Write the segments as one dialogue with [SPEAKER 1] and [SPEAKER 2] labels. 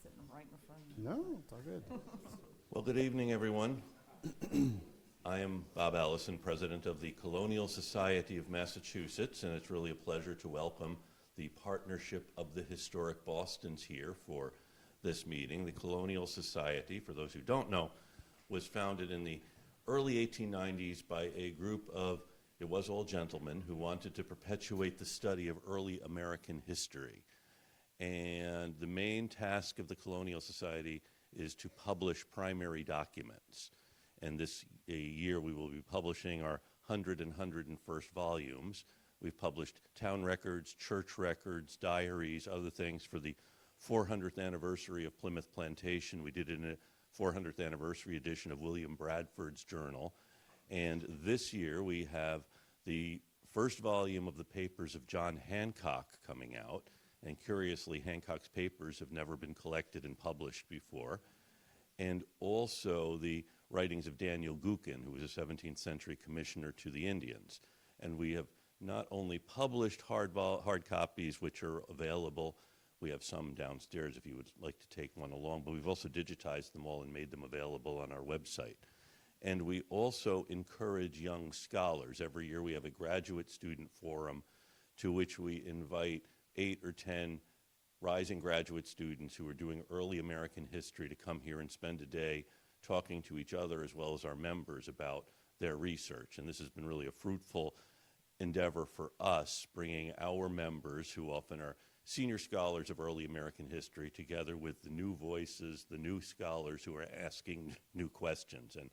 [SPEAKER 1] sitting right in front of me.
[SPEAKER 2] No, it's all good.
[SPEAKER 3] Well, good evening, everyone. I am Bob Allison, president of the Colonial Society of Massachusetts, and it's really a pleasure to welcome the Partnership of the Historic Bostons here for this meeting. The Colonial Society, for those who don't know, was founded in the early 1890s by a group of, it was all gentlemen, who wanted to perpetuate the study of early American history. And the main task of the Colonial Society is to publish primary documents. And this year we will be publishing our 100 and 101st volumes. We've published town records, church records, diaries, other things for the 400th anniversary of Plymouth Plantation. We did it in a 400th anniversary edition of William Bradford's journal. And this year we have the first volume of the papers of John Hancock coming out. And curiously, Hancock's papers have never been collected and published before. And also the writings of Daniel Gookin, who was a 17th century commissioner to the Indians. And we have not only published hard copies, which are available, we have some downstairs if you would like to take one along, but we've also digitized them all and made them available on our website. And we also encourage young scholars. Every year we have a graduate student forum to which we invite 8 or 10 rising graduate students who are doing early American history to come here and spend a day talking to each other as well as our members about their research. And this has been really a fruitful endeavor for us, bringing our members, who often are senior scholars of early American history, together with the new voices, the new scholars who are asking new questions. And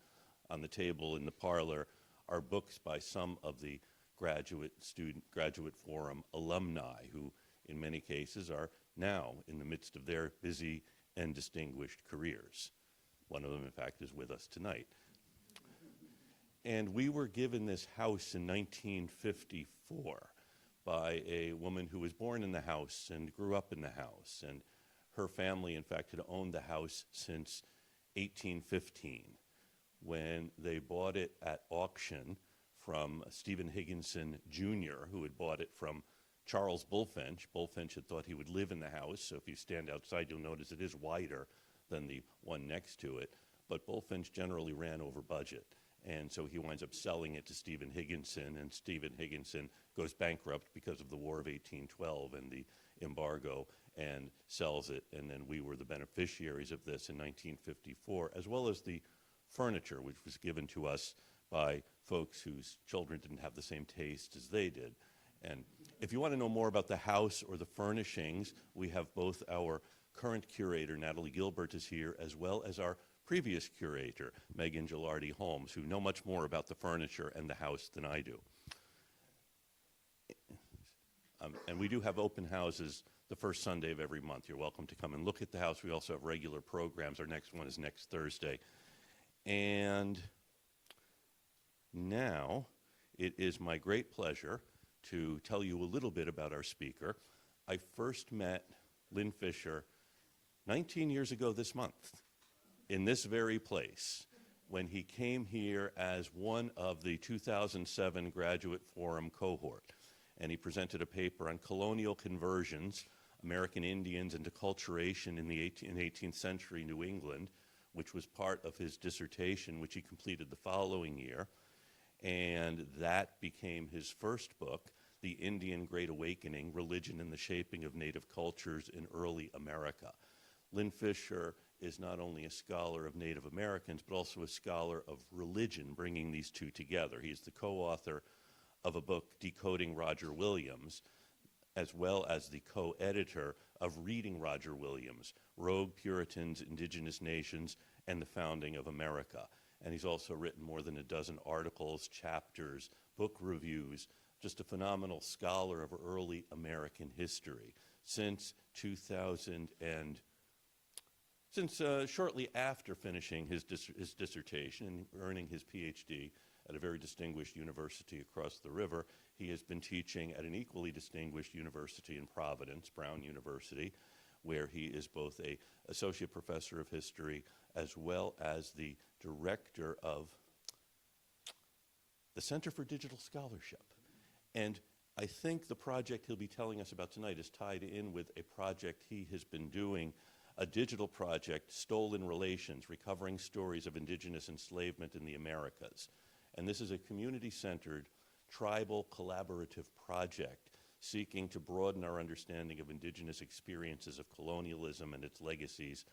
[SPEAKER 3] on the table in the parlor are books by some of the graduate forum alumni who in many cases are now in the midst of their busy and distinguished careers. One of them, in fact, is with us tonight. And we were given this house in 1954 by a woman who was born in the house and grew up in the house. And her family, in fact, had owned the house since 1815, when they bought it at auction from Stephen Higginson, Jr., who had bought it from Charles Bulfinch. Bulfinch had thought he would live in the house, so if you stand outside, you'll notice it is wider than the one next to it. But Bulfinch generally ran over budget, and so he winds up selling it to Stephen Higginson, and Stephen Higginson goes bankrupt because of the War of 1812 and the embargo, and sells it, and then we were the beneficiaries of this in 1954, as well as the furniture, which was given to us by folks whose children didn't have the same taste as they did. And if you want to know more about the house or the furnishings, we have both our current curator, Natalie Gilbert, is here, as well as our previous curator, Megan Gilardi Holmes, who know much more about the furniture and the house than I do. And we do have open houses the first Sunday of every month. You're welcome to come and look at the house. We also have regular programs. Our next one is next Thursday. And now it is my great pleasure to tell you a little bit about our speaker. I first met Lynn Fisher 19 years ago this month in this very place when he came here as one of the 2007 Graduate Forum cohort. And he presented a paper on colonial conversions, American Indians into culturation in the 18th century New England, which was part of his dissertation, which he completed the following year. And that became his first book, The Indian Great Awakening, Religion and the Shaping of Native Cultures in Early America. Lynn Fisher is not only a scholar of Native Americans, but also a scholar of religion, bringing these two together. He's the co-author of a book, Decoding Roger Williams, as well as the co-editor of Reading Roger Williams, Rogue Puritans, Indigenous Nations, and the Founding of America. And he's also written more than a dozen articles, chapters, book reviews, just a phenomenal scholar of early American history. Since shortly after finishing his dissertation and earning his PhD at a very distinguished university across the river, he has been teaching at an equally distinguished university in Providence, Brown University, where he is both an associate professor of history as well as the director of the Center for Digital Scholarship. And I think the project he'll be telling us about tonight is tied in with a project he has been doing a digital project, Stolen Relations, Recovering Stories of Indigenous Enslavement in the Americas. And this is a community-centered, tribal collaborative project seeking to broaden our understanding of Indigenous experiences of colonialism and its legacies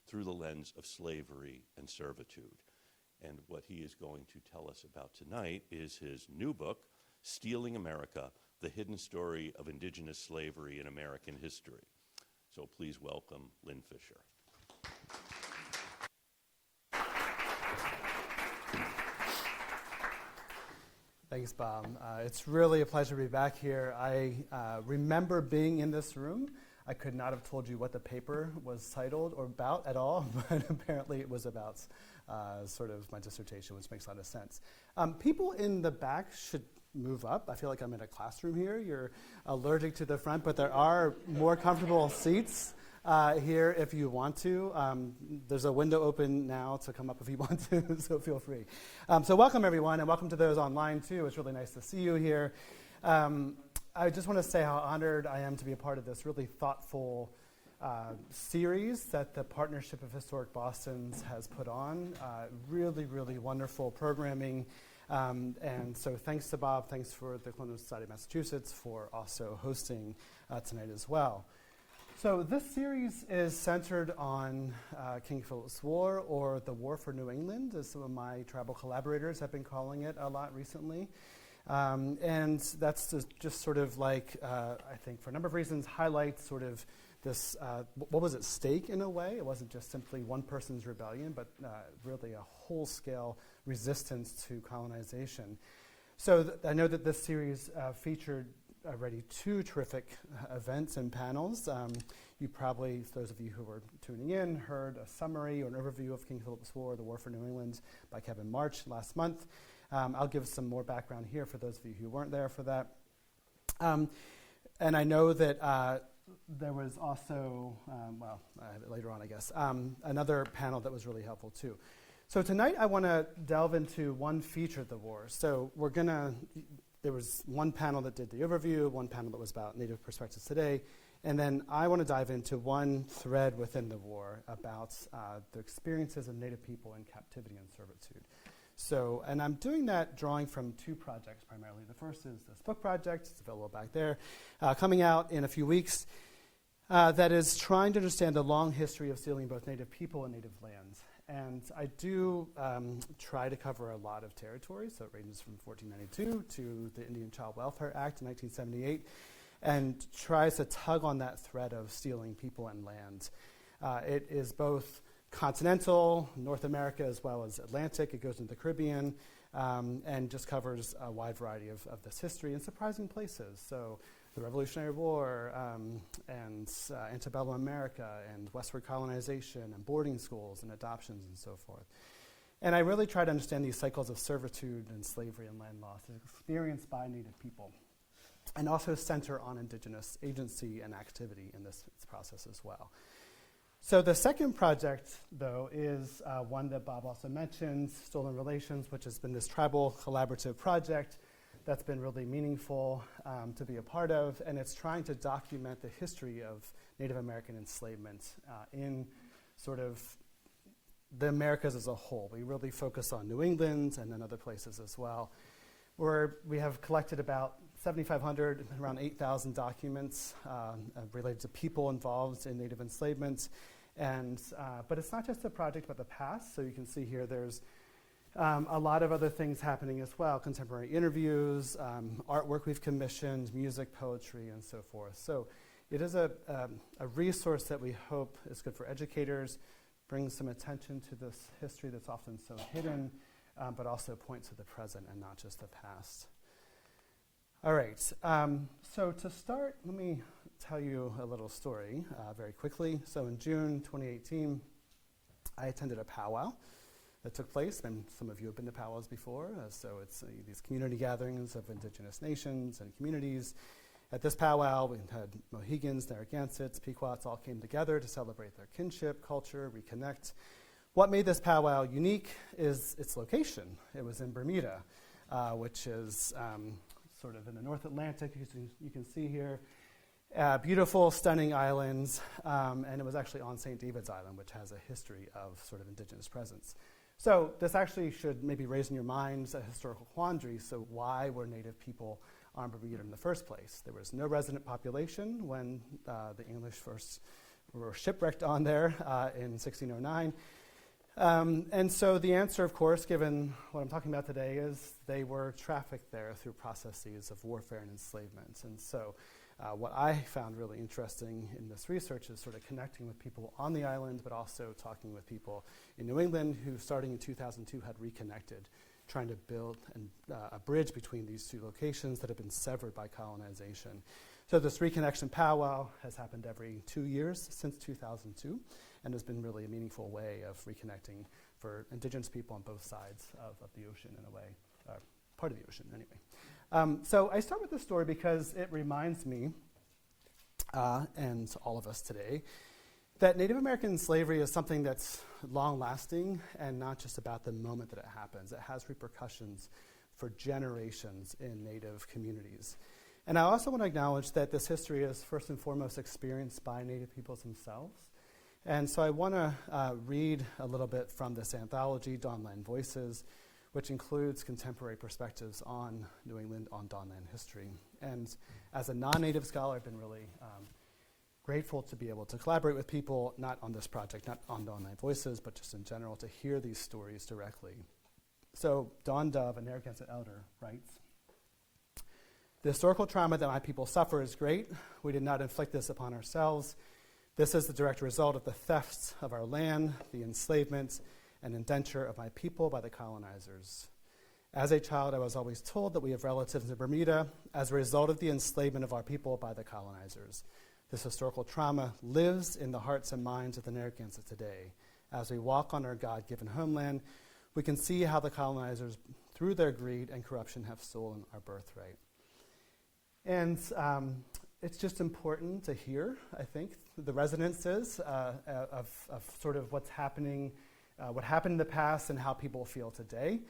[SPEAKER 3] through the lens of slavery and servitude. And what he is going to tell us about tonight is his new book, Stealing America, The Hidden Story of Indigenous Slavery in American History. So please welcome Lynn Fisher.
[SPEAKER 1] Thanks, Bob. It's really a pleasure to be back here. I remember being in this room. I could not have told you what the paper was titled or about at all, but apparently it was about sort of my dissertation, which makes a lot of sense. People in the back should move up. I feel like I'm in a classroom here. You're allergic to the front, but there are more comfortable seats here if you want to. There's a window open now to come up if you want to, so feel free. So welcome, everyone, and welcome to those online, too. It's really nice to see you here. I just want to say how honored I am to be a part of this really thoughtful series that the Partnership of Historic Bostons has put on. Really, really wonderful programming. And so thanks to Bob, thanks for the Colonial Society of Massachusetts for also hosting tonight as well. So this series is centered on King Philip's War, or the War for New England, as some of my tribal collaborators have been calling it a lot recently. And that's just sort of like, I think for a number of reasons, highlights sort of this, what was at stake in a way. It wasn't just simply one person's rebellion, but really a whole-scale resistance to colonization. So I know that this series featured already two terrific events and panels. You probably, those of you who were tuning in, heard a summary or an overview of King Philip's War, the War for New England, by Kevin March last month. I'll give some more background here for those of you who weren't there for that. And I know that there was also, well, I have it later on, I guess, another panel that was really helpful too. So tonight I want to delve into one feature of the war. So there was one panel that did the overview, one panel that was about Native perspectives today, and then I want to dive into one thread within the war about the experiences of Native people in captivity and servitude. So, and I'm doing that drawing from two projects primarily. The first is this book project, it's available back there, coming out in a few weeks, that is trying to understand the long history of stealing both Native people and Native lands. And I do try to cover a lot of territory, so it ranges from 1492 to the Indian Child Welfare Act in 1978, and tries to tug on that thread of stealing people and land. It is both continental, North America, as well as Atlantic. It goes into the Caribbean, and just covers a wide variety of this history in surprising places. So the Revolutionary War, and antebellum America, and westward colonization, and boarding schools, and adoptions, and so forth. And I really try to understand these cycles of servitude and slavery and land loss experienced by Native people, and also center on Indigenous agency and activity in this process as well. So the second project, though, is one that Bob also mentioned, Stolen Relations, which has been this tribal collaborative project that's been really meaningful to be a part of, and it's trying to document the history of Native American enslavement in sort of the Americas as a whole. We really focus on New England and then other places as well, where we have collected about 7,500, around 8,000 documents related to people involved in Native enslavement. And but it's not just a project about the past. So you can see here there's a lot of other things happening as well, contemporary interviews, artwork we've commissioned, music, poetry, and so forth. So it is a resource that we hope is good for educators, brings some attention to this history that's often so hidden, but also points to the present and not just the past. All right, so to start, let me tell you a little story very quickly. So in June 2018, I attended a powwow that took place, and some of you have been to powwows before, so it's these community gatherings of Indigenous nations and communities. At this powwow, we had Mohegans, Narragansetts, Pequots all came together to celebrate their kinship, culture, reconnect. What made this powwow unique is its location. It was in Bermuda, which is sort of in the North Atlantic, you can see here. Beautiful, stunning islands, and it was actually on St. David's Island, which has a history of sort of indigenous presence. So this actually should maybe raise in your minds a historical quandary. So why were Native people on Bermuda in the first place? There was no resident population when the English first were shipwrecked on there in 1609. And so the answer, of course, given what I'm talking about today, is they were trafficked there through processes of warfare and enslavement. And so what I found really interesting in this research is sort of connecting with people on the island, but also talking with people in New England who, starting in 2002, had reconnected, trying to build a bridge between these two locations that have been severed by colonization. So this reconnection powwow has happened every 2 years since 2002, and has been really a meaningful way of reconnecting for indigenous people on both sides of the ocean, in a way, part of the ocean anyway. So I start with this story because it reminds me, and all of us today, that Native American slavery is something that's long-lasting and not just about the moment that it happens. It has repercussions for generations in Native communities. And I also want to acknowledge that this history is first and foremost experienced by Native peoples themselves. And so I want to read a little bit from this anthology, Dawnland Voices, which includes contemporary perspectives on New England, on Dawnland history. And as a non-Native scholar, I've been really grateful to be able to collaborate with people, not on this project, not on Dawnland Voices, but just in general, to hear these stories directly. So Dawn Dove, a Narragansett elder, writes, "The historical trauma that my people suffer is great. We did not inflict this upon ourselves. This is the direct result of the thefts of our land, the enslavement and indenture of my people by the colonizers. As a child, I was always told that we have relatives in Bermuda as a result of the enslavement of our people by the colonizers. This historical trauma lives in the hearts and minds of the Narragansett today. As we walk on our God-given homeland, we can see how the colonizers, through their greed and corruption, have stolen our birthright." And it's just important to hear, I think, the resonances of sort of what's happening, what happened in the past and how people feel today.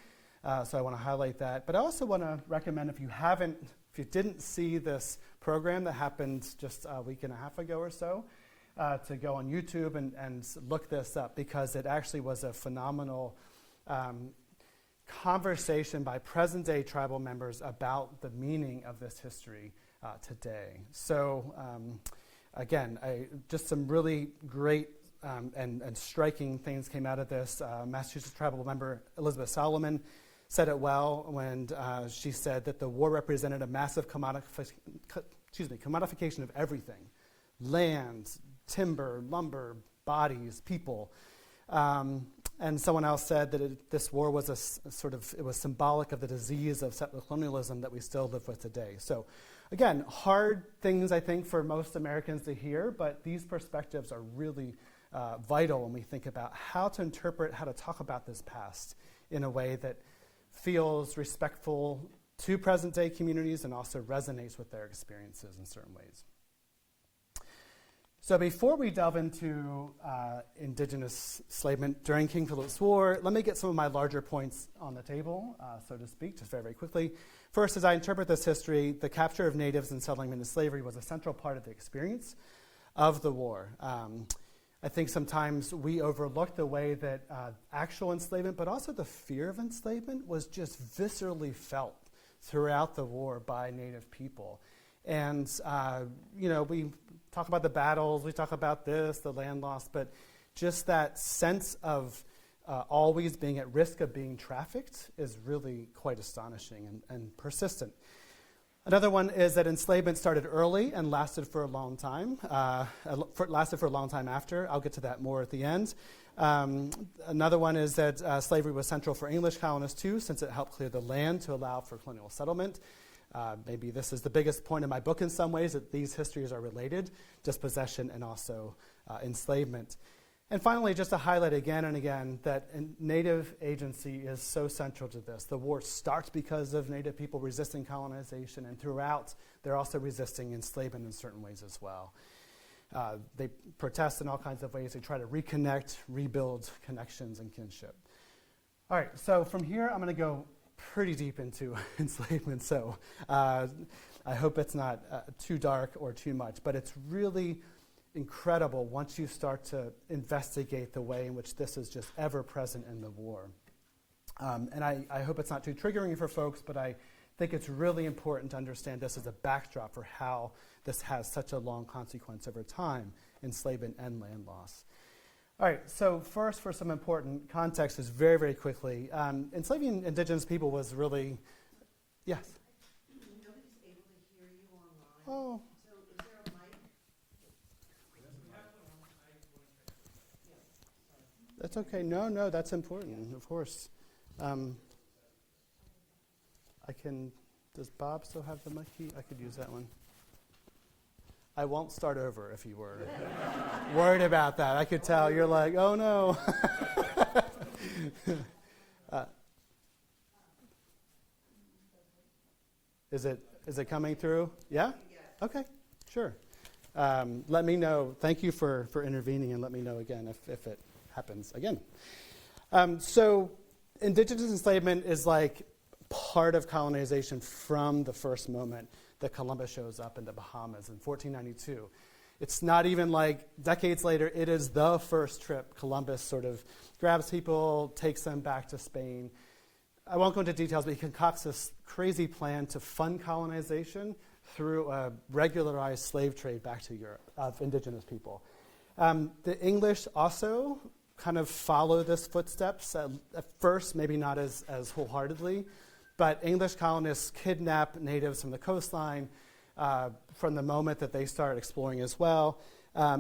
[SPEAKER 1] So I want to highlight that. But I also want to recommend, if you didn't see this program that happened just a week and a half ago or so, to go on YouTube and look this up, because it actually was a phenomenal conversation by present-day tribal members about the meaning of this history today. So again, just some really great and striking things came out of this. Massachusetts tribal member Elizabeth Solomon said it well when she said that the war represented a massive commodification of everything: land, timber, lumber, bodies, people. And someone else said that this war was it was symbolic of the disease of settler colonialism that we still live with today. So again, hard things, I think, for most Americans to hear, but these perspectives are really vital when we think about how to interpret, how to talk about this past in a way that feels respectful to present-day communities and also resonates with their experiences in certain ways. So before we delve into Indigenous enslavement during King Philip's War, let me get some of my larger points on the table, so to speak, just very, very quickly. First, as I interpret this history, the capture of natives and settlement into slavery was a central part of the experience of the war. I think sometimes we overlook the way that actual enslavement, but also the fear of enslavement, was just viscerally felt throughout the war by Native people. And, we talk about the battles, we talk about this, the land loss, but just that sense of always being at risk of being trafficked is really quite astonishing and persistent. Another one is that enslavement started early and lasted for a long time, after. I'll get to that more at the end. Another one is that slavery was central for English colonists too, since it helped clear the land to allow for colonial settlement. Maybe this is the biggest point in my book in some ways, that these histories are related, dispossession and also enslavement. And finally, just to highlight again and again that Native agency is so central to this. The war starts because of Native people resisting colonization, and throughout, they're also resisting enslavement in certain ways as well. They protest in all kinds of ways. They try to reconnect, rebuild connections and kinship. All right, so from here, I'm going to go pretty deep into enslavement. So I hope it's not too dark or too much, but it's really incredible once you start to investigate the way in which this is just ever present in the war. And I hope it's not too triggering for folks, but I think it's really important to understand this as a backdrop for how this has such a long consequence over time, enslavement and land loss. All right, so first for some important context is very, very quickly. Enslaving indigenous people was really, yes?
[SPEAKER 2] Nobody's able to hear you online.
[SPEAKER 1] Oh.
[SPEAKER 2] So is there a mic?
[SPEAKER 1] That's okay. No, that's important, of course. Does Bob still have the mic? I could use that one. I won't start over if you were worried about that. I could tell you're like, oh no. Is it coming through? Yeah? Okay, sure. Let me know. Thank you for intervening, and let me know again if it happens again. So indigenous enslavement is like part of colonization from the first moment that Columbus shows up in the Bahamas in 1492. It's not even like decades later, it is the first trip. Columbus sort of grabs people, takes them back to Spain. I won't go into details, but he concocts this crazy plan to fund colonization through a regularized slave trade back to Europe of indigenous people. The English also kind of follow this footsteps, at first maybe not as wholeheartedly, but English colonists kidnap natives from the coastline from the moment that they start exploring as well.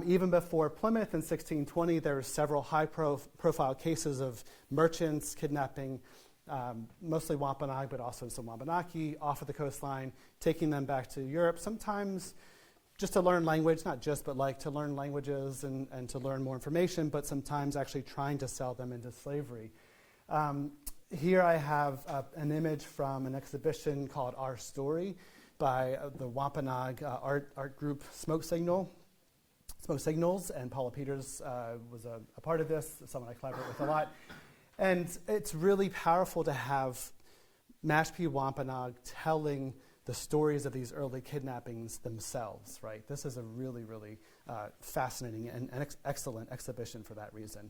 [SPEAKER 1] Even before Plymouth in 1620, there were several high-profile cases of merchants kidnapping mostly Wampanoag, but also some Wabanaki off of the coastline, taking them back to Europe, sometimes just to learn language, not just, but like to learn languages and to learn more information, but sometimes actually trying to sell them into slavery. Here I have an image from an exhibition called Our Story by the Wampanoag art group Smoke Signals, and Paula Peters was a part of this, someone I collaborate with a lot. And it's really powerful to have Mashpee Wampanoag telling the stories of these early kidnappings themselves, right? This is a really, really fascinating and excellent exhibition for that reason.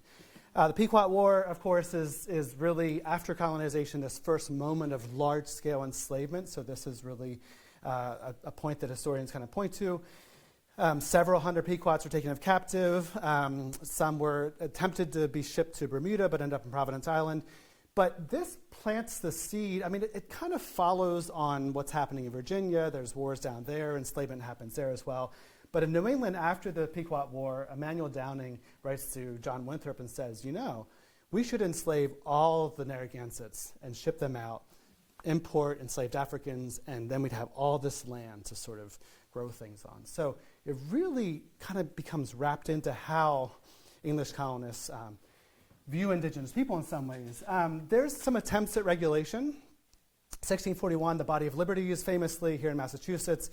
[SPEAKER 1] The Pequot War, of course, is really, after colonization, this first moment of large-scale enslavement. So this is really a point that historians kind of point to. Several hundred Pequots were taken captive. Some were attempted to be shipped to Bermuda, but ended up in Providence Island. But this plants the seed. I mean, it kind of follows on what's happening in Virginia. There's wars down there. Enslavement happens there as well. But in New England, after the Pequot War, Emmanuel Downing writes to John Winthrop and says, we should enslave all the Narragansetts and ship them out, import enslaved Africans, and then we'd have all this land to sort of grow things on. So it really kind of becomes wrapped into how English colonists view indigenous people in some ways. There's some attempts at regulation. 1641, the Body of Liberties, famously here in Massachusetts.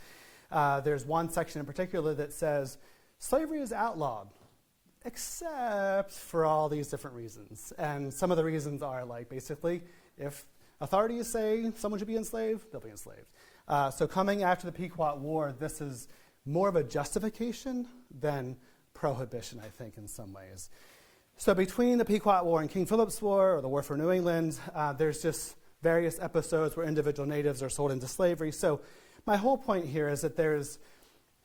[SPEAKER 1] There's one section in particular that says slavery is outlawed, except for all these different reasons. And some of the reasons are like basically if authorities say someone should be enslaved, they'll be enslaved. So coming after the Pequot War, this is more of a justification than prohibition, I think, in some ways. So between the Pequot War and King Philip's War, or the War for New England, there's just various episodes where individual natives are sold into slavery. So my whole point here is that there's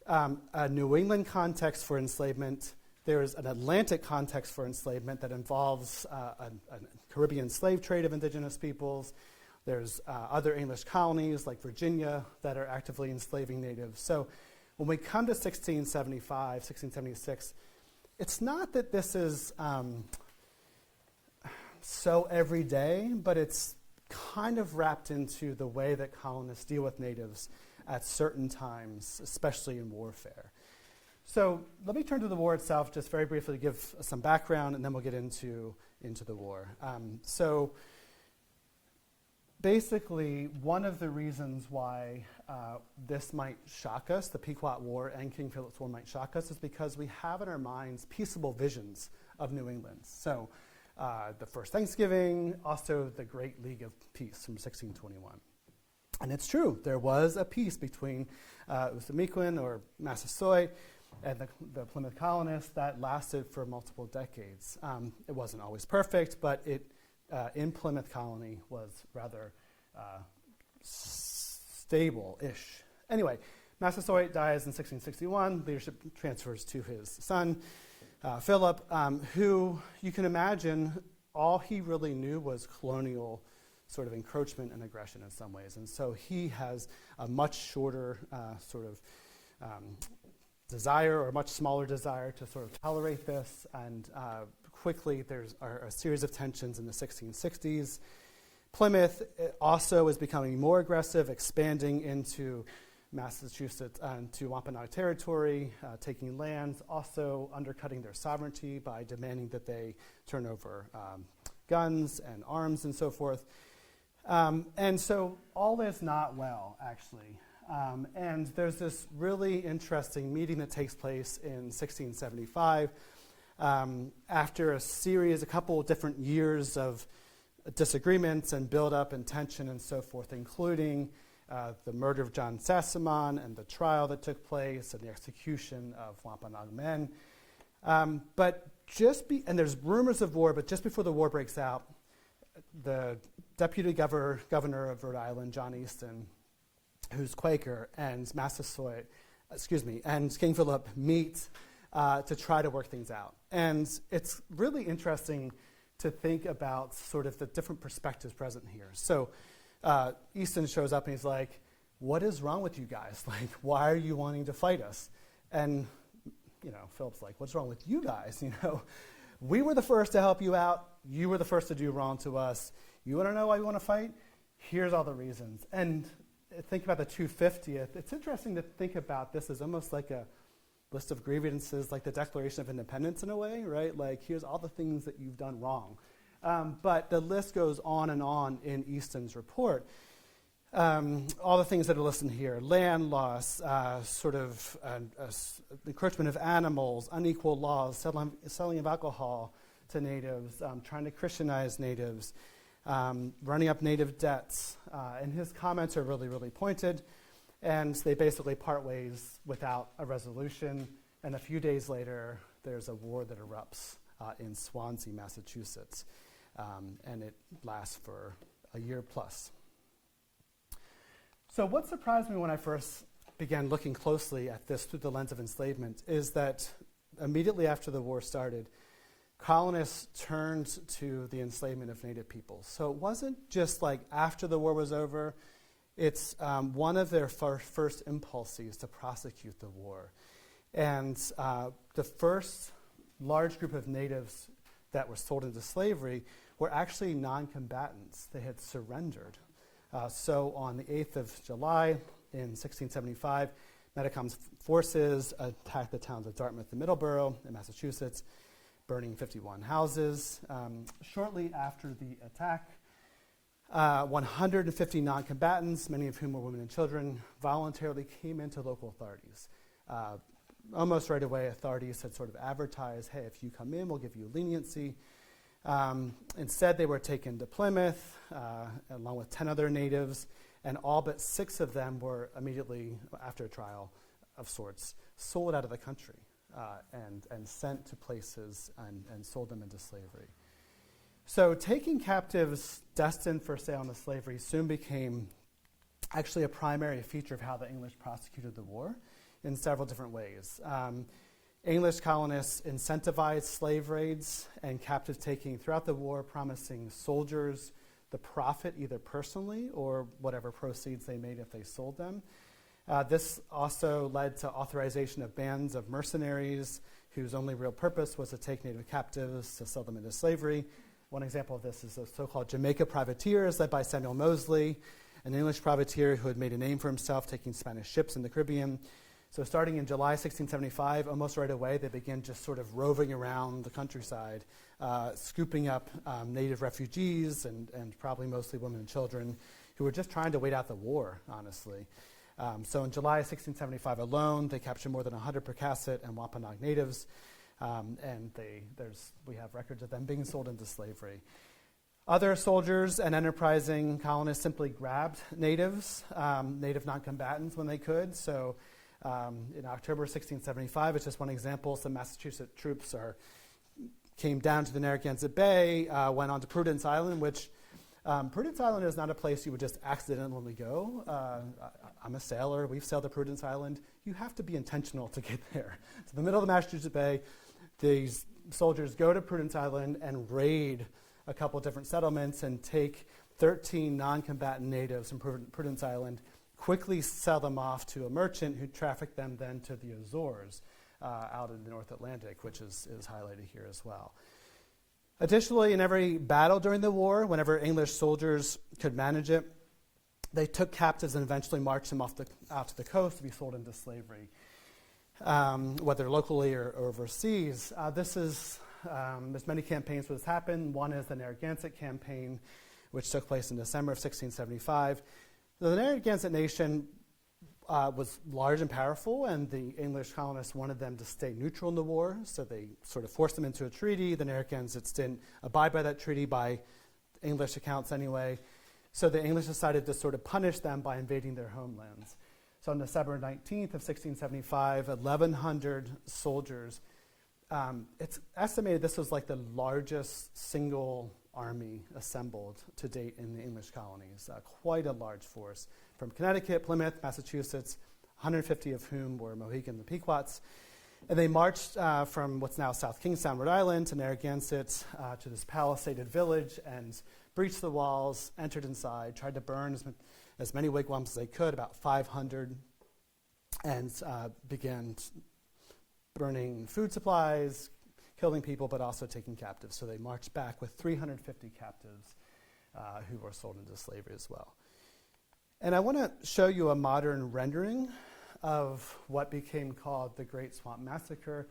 [SPEAKER 1] a New England context for enslavement. There's an Atlantic context for enslavement that involves a Caribbean slave trade of indigenous peoples. There's other English colonies like Virginia that are actively enslaving natives. So when we come to 1675, 1676, it's not that this is so everyday, but it's kind of wrapped into the way that colonists deal with natives at certain times, especially in warfare. So let me turn to the war itself just very briefly to give some background, and then we'll get into the war. So basically, one of the reasons why this might shock us, the Pequot War and King Philip's War might shock us, is because we have in our minds peaceable visions of New England. So the First Thanksgiving, also the Great League of Peace from 1621. And it's true, there was a peace between Uthamiquan or Massasoit and the Plymouth colonists that lasted for multiple decades. It wasn't always perfect, but it in Plymouth colony was rather stable-ish. Anyway, Massasoit dies in 1661. Leadership transfers to his son, Philip, who you can imagine all he really knew was colonial sort of encroachment and aggression in some ways. And so he has a much shorter desire, or a much smaller desire to sort of tolerate this. And quickly there's a series of tensions in the 1660s. Plymouth also is becoming more aggressive, expanding into Massachusetts and to Wampanoag territory, taking lands, also undercutting their sovereignty by demanding that they turn over guns and arms and so forth. And so all is not well, actually. And there's this really interesting meeting that takes place in 1675 after a couple of different years of disagreements and build-up and tension and so forth, including the murder of John Sassamon and the trial that took place and the execution of Wampanoag men. And there's rumors of war, but just before the war breaks out, the deputy governor of Rhode Island, John Easton, who's Quaker, and and King Philip meet to try to work things out. And it's really interesting to think about sort of the different perspectives present here. So Easton shows up and he's like, what is wrong with you guys? Like, why are you wanting to fight us? And, Philip's like, what's wrong with you guys? We were the first to help you out. You were the first to do wrong to us. You want to know why we want to fight? Here's all the reasons. And think about the 250th. It's interesting to think about this as almost like a list of grievances, like the Declaration of Independence in a way, right? Like, here's all the things that you've done wrong. But the list goes on and on in Easton's report. All the things that are listed here: land loss, encroachment of animals, unequal laws, selling of alcohol to natives, trying to Christianize natives, running up native debts. And his comments are really, really pointed. And they basically part ways without a resolution. And a few days later, there's a war that erupts in Swansea, Massachusetts. And it lasts for a year plus. So what surprised me when I first began looking closely at this through the lens of enslavement is that immediately after the war started, colonists turned to the enslavement of Native peoples. So it wasn't just like after the war was over. It's one of their first impulses to prosecute the war. And the first large group of natives that were sold into slavery were actually non-combatants. They had surrendered. So on the 8th of July in 1675, Metacom's forces attacked the towns of Dartmouth and Middleborough in Massachusetts, burning 51 houses. Shortly after the attack, 150 non-combatants, many of whom were women and children, voluntarily came into local authorities. Almost right away, authorities had sort of advertised, hey, if you come in, we'll give you leniency. Instead, they were taken to Plymouth, along with 10 other natives, and all but 6 of them were immediately, after a trial of sorts, sold out of the country and sent to places and sold them into slavery. So taking captives destined for sale into slavery soon became actually a primary feature of how the English prosecuted the war in several different ways. English colonists incentivized slave raids and captive taking throughout the war, promising soldiers the profit either personally or whatever proceeds they made if they sold them. This also led to authorization of bands of mercenaries whose only real purpose was to take native captives to sell them into slavery. One example of this is the so-called Jamaica privateers led by Samuel Mosley, an English privateer who had made a name for himself taking Spanish ships in the Caribbean. So starting in July 1675, almost right away, they began just sort of roving around the countryside, scooping up native refugees and probably mostly women and children who were just trying to wait out the war, honestly. So in July 1675 alone, they captured more than 100 Percasset and Wampanoag natives, and we have records of them being sold into slavery. Other soldiers and enterprising colonists simply grabbed natives, native non-combatants when they could. So in October 1675, it's just one example, some Massachusetts troops came down to the Narragansett Bay, went on to Prudence Island, which Prudence Island is not a place you would just accidentally go. I'm a sailor. We've sailed to Prudence Island. You have to be intentional to get there. To the middle of the Massachusetts Bay, these soldiers go to Prudence Island and raid a couple different settlements and take 13 non-combatant natives from Prudence Island, quickly sell them off to a merchant who trafficked them then to the Azores out in the North Atlantic, which is highlighted here as well. Additionally, in every battle during the war, whenever English soldiers could manage it, they took captives and eventually marched them out to the coast to be sold into slavery, whether locally or overseas. There's many campaigns where this happened. One is the Narragansett campaign, which took place in December of 1675. The Narragansett nation was large and powerful, and the English colonists wanted them to stay neutral in the war, so they sort of forced them into a treaty. The Narragansetts didn't abide by that treaty by English accounts anyway, so the English decided to sort of punish them by invading their homelands. So on December 19th of 1675, 1,100 soldiers. It's estimated this was like the largest single army assembled to date in the English colonies, quite a large force from Connecticut, Plymouth, Massachusetts, 150 of whom were Mohegan and Pequots. And they marched from what's now South Kingstown, Rhode Island, to Narragansett, to this palisaded village, and breached the walls, entered inside, tried to burn as many wigwams as they could, about 500, and began burning food supplies, killing people, but also taking captives. So they marched back with 350 captives who were sold into slavery as well. And I want to show you a modern rendering of what became called the Great Swamp Massacre.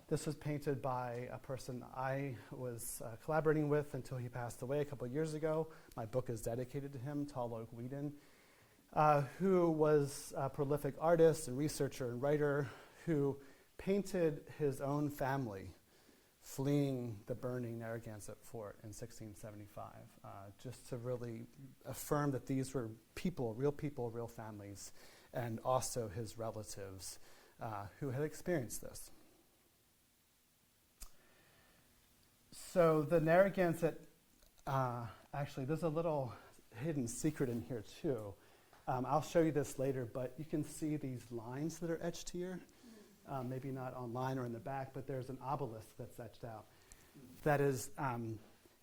[SPEAKER 1] This was painted by a person I was collaborating with until he passed away a couple years ago. My book is dedicated to him, Tall Oak Whedon, who was a prolific artist and researcher and writer who painted his own family fleeing the burning Narragansett fort in 1675, just to really affirm that these were people, real families, and also his relatives who had experienced this. So the Narragansett, actually there's a little hidden secret in here too. I'll show you this later, but you can see these lines that are etched here. Maybe not online or in the back, but there's an obelisk that's etched out. That is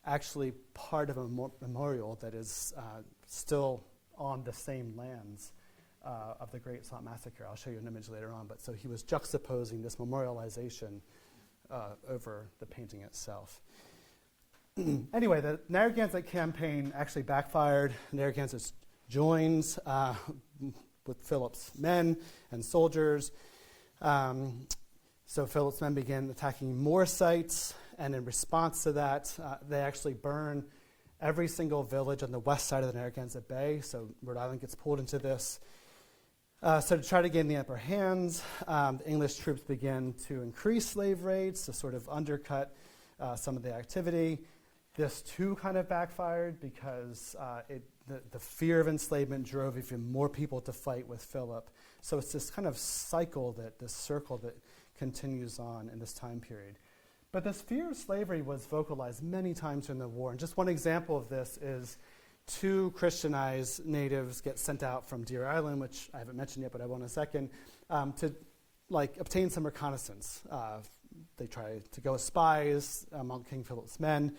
[SPEAKER 1] actually part of a memorial that is still on the same lands of the Great Swamp Massacre. I'll show you an image later on. But so he was juxtaposing this memorialization over the painting itself. Anyway, the Narragansett campaign actually backfired. Narragansett joins with Philip's men and soldiers. So Philip's men began attacking more sites, and in response to that, they actually burn every single village on the west side of the Narragansett Bay. So Rhode Island gets pulled into this. So to try to gain the upper hand, the English troops began to increase slave rates to sort of undercut some of the activity. This too kind of backfired because the fear of enslavement drove even more people to fight with Philip. So it's this kind of cycle, this circle that continues on in this time period. But this fear of slavery was vocalized many times during the war. And just one example of this is 2 Christianized natives get sent out from Deer Island, which I haven't mentioned yet, but I will in a second, to obtain some reconnaissance. They try to go as spies among King Philip's men.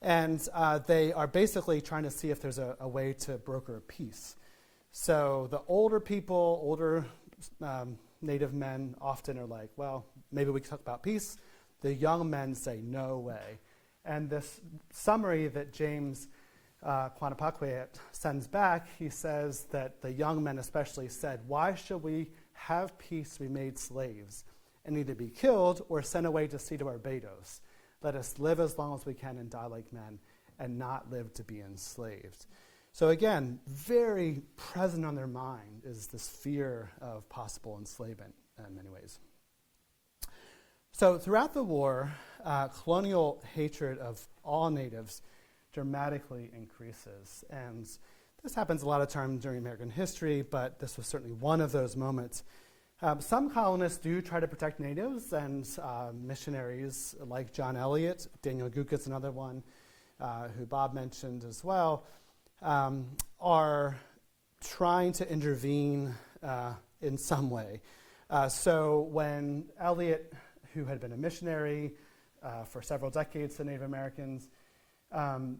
[SPEAKER 1] And they are basically trying to see if there's a way to broker a peace. So the older native men often are like, well, maybe we can talk about peace. The young men say, no way. And this summary that James Quannapaquet sends back, he says that the young men especially said, why should we have peace to be made slaves and either be killed or sent away to sea to Barbados? Let us live as long as we can and die like men and not live to be enslaved. So again, very present on their mind is this fear of possible enslavement in many ways. So throughout the war, colonial hatred of all natives dramatically increases. And this happens a lot of times during American history, but this was certainly one of those moments. Some colonists do try to protect natives, and missionaries like John Eliot, Daniel Gucas, another one, who Bob mentioned as well, are trying to intervene in some way. So when Eliot, who had been a missionary for several decades to Native Americans,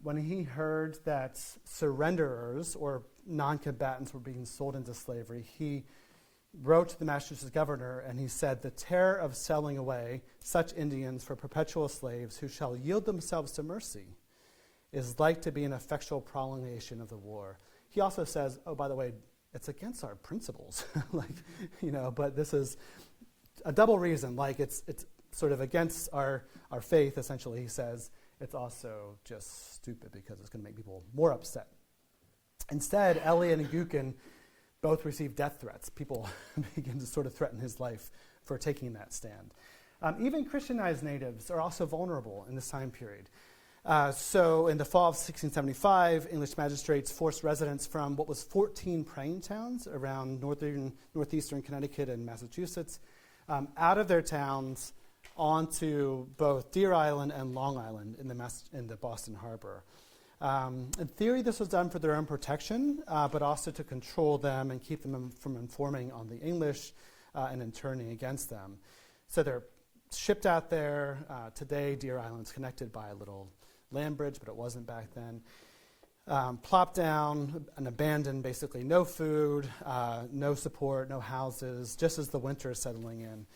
[SPEAKER 1] when he heard that surrenderers or non-combatants were being sold into slavery, he wrote to the Massachusetts governor and he said, "The terror of selling away such Indians for perpetual slaves who shall yield themselves to mercy is like to be an effectual prolongation of the war." He also says, oh, by the way, it's against our principles, but this is a double reason. Like it's sort of against our faith, essentially, he says. It's also just stupid because it's going to make people more upset. Instead, Eliot and Gukin both received death threats. People begin to sort of threaten his life for taking that stand. Even Christianized natives are also vulnerable in this time period. So in the fall of 1675, English magistrates forced residents from what was 14 praying towns around northeastern Connecticut and Massachusetts out of their towns onto both Deer Island and Long Island in the Boston Harbor. In theory, this was done for their own protection, but also to control them and keep them from informing on the English and in turning against them. So they're shipped out there. Today, Deer Island's connected by a little land bridge, but it wasn't back then. Plopped down and abandoned, basically no food, no support, no houses, just as the winter is settling in.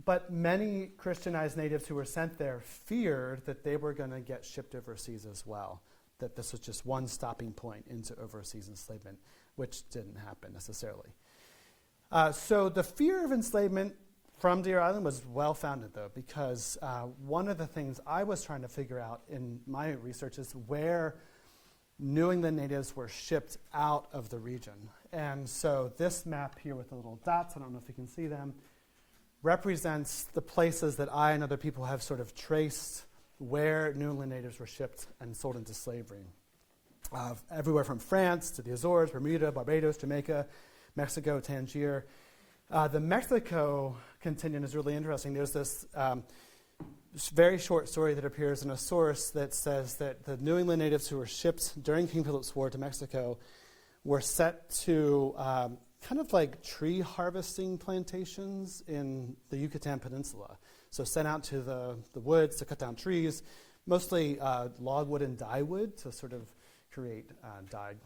[SPEAKER 1] But many Christianized natives who were sent there feared that they were going to get shipped overseas as well, that this was just one stopping point into overseas enslavement, which didn't happen necessarily. So the fear of enslavement from Deer Island was well-founded, though, because one of the things I was trying to figure out in my research is where New England natives were shipped out of the region. And so this map here with the little dots, I don't know if you can see them, represents the places that I and other people have sort of traced where New England natives were shipped and sold into slavery. Everywhere from France to the Azores, Bermuda, Barbados, Jamaica, Mexico, Tangier. The Mexico contingent is really interesting. There's this very short story that appears in a source that says that the New England natives who were shipped during King Philip's War to Mexico were set to kind of like tree harvesting plantations in the Yucatan Peninsula. So sent out to the woods to cut down trees, mostly logwood and dyewood to sort of create dyed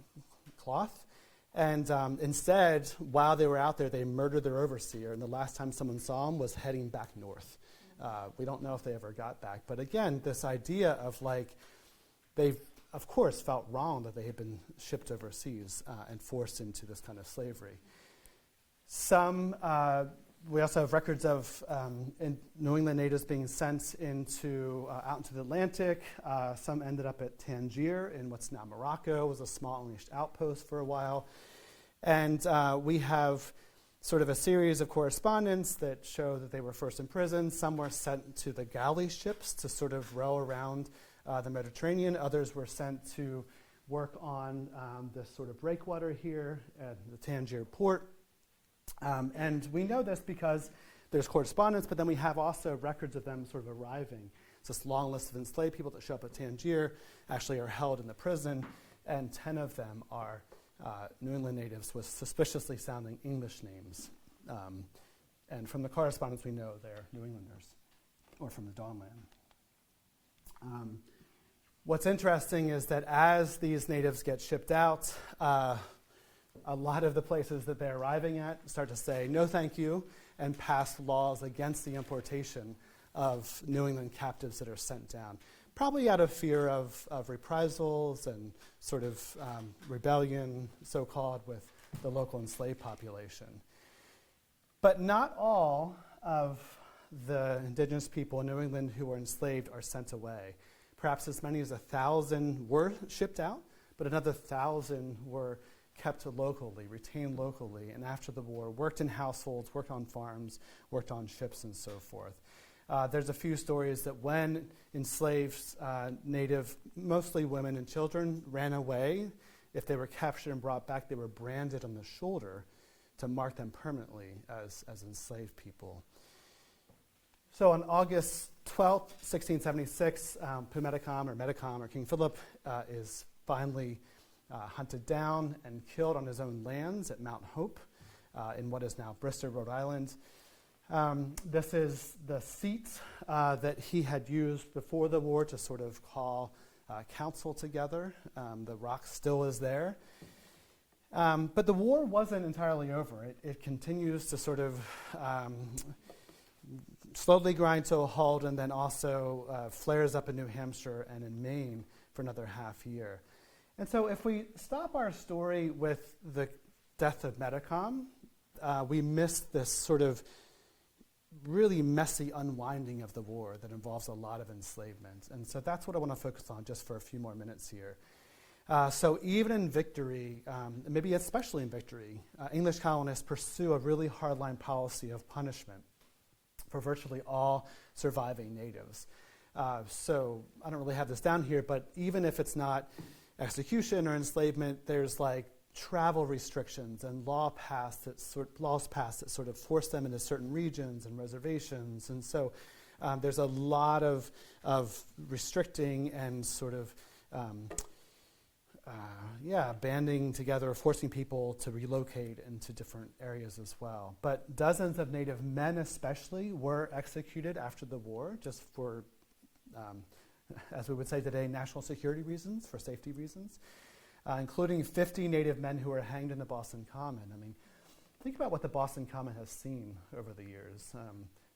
[SPEAKER 1] cloth. And instead, while they were out there, they murdered their overseer, and the last time someone saw him was heading back north. We don't know if they ever got back. But again, this idea of like, they've, of course, felt wrong that they had been shipped overseas and forced into this kind of slavery. We also have records of New England natives being sent out into the Atlantic. Some ended up at Tangier in what's now Morocco. It was a small English outpost for a while. And we have sort of a series of correspondence that show that they were first imprisoned. Some were sent to the galley ships to sort of row around the Mediterranean. Others were sent to work on this sort of breakwater here at the Tangier port. And we know this because there's correspondence, but then we have also records of them sort of arriving. It's this long list of enslaved people that show up at Tangier, actually are held in the prison, and 10 of them are New England natives with suspiciously sounding English names. And from the correspondence, we know they're New Englanders, or from the Dawnland. What's interesting is that as these natives get shipped out, a lot of the places that they're arriving at start to say no thank you and pass laws against the importation of New England captives that are sent down, probably out of fear of reprisals and sort of rebellion, so-called, with the local enslaved population. But not all of the indigenous people in New England who were enslaved are sent away. Perhaps as many as 1,000 were shipped out, but another 1,000 were kept locally, retained locally, and after the war worked in households, worked on farms, worked on ships, and so forth. There's a few stories that when enslaved native, mostly women and children, ran away, if they were captured and brought back, they were branded on the shoulder to mark them permanently as enslaved people. So on August 12th, 1676, Medicom, or King Philip, is finally hunted down and killed on his own lands at Mount Hope in what is now Bristol, Rhode Island. This is the seat that he had used before the war to sort of call council together. The rock still is there. But the war wasn't entirely over. It continues to sort of slowly grind to a halt, and then also flares up in New Hampshire and in Maine for another half year. And so if we stop our story with the death of Medicom, we miss this sort of really messy unwinding of the war that involves a lot of enslavement. And so that's what I want to focus on just for a few more minutes here. So even in victory, maybe especially in victory, English colonists pursue a really hardline policy of punishment for virtually all surviving natives. So I don't really have this down here, but even if it's not execution or enslavement, there's like travel restrictions and laws passed that sort of force them into certain regions and reservations. And so there's a lot of restricting and sort of banding together, forcing people to relocate into different areas as well. But dozens of Native men especially were executed after the war, just for, as we would say today, national security reasons, for safety reasons, including 50 Native men who were hanged in the Boston Common. I mean, think about what the Boston Common has seen over the years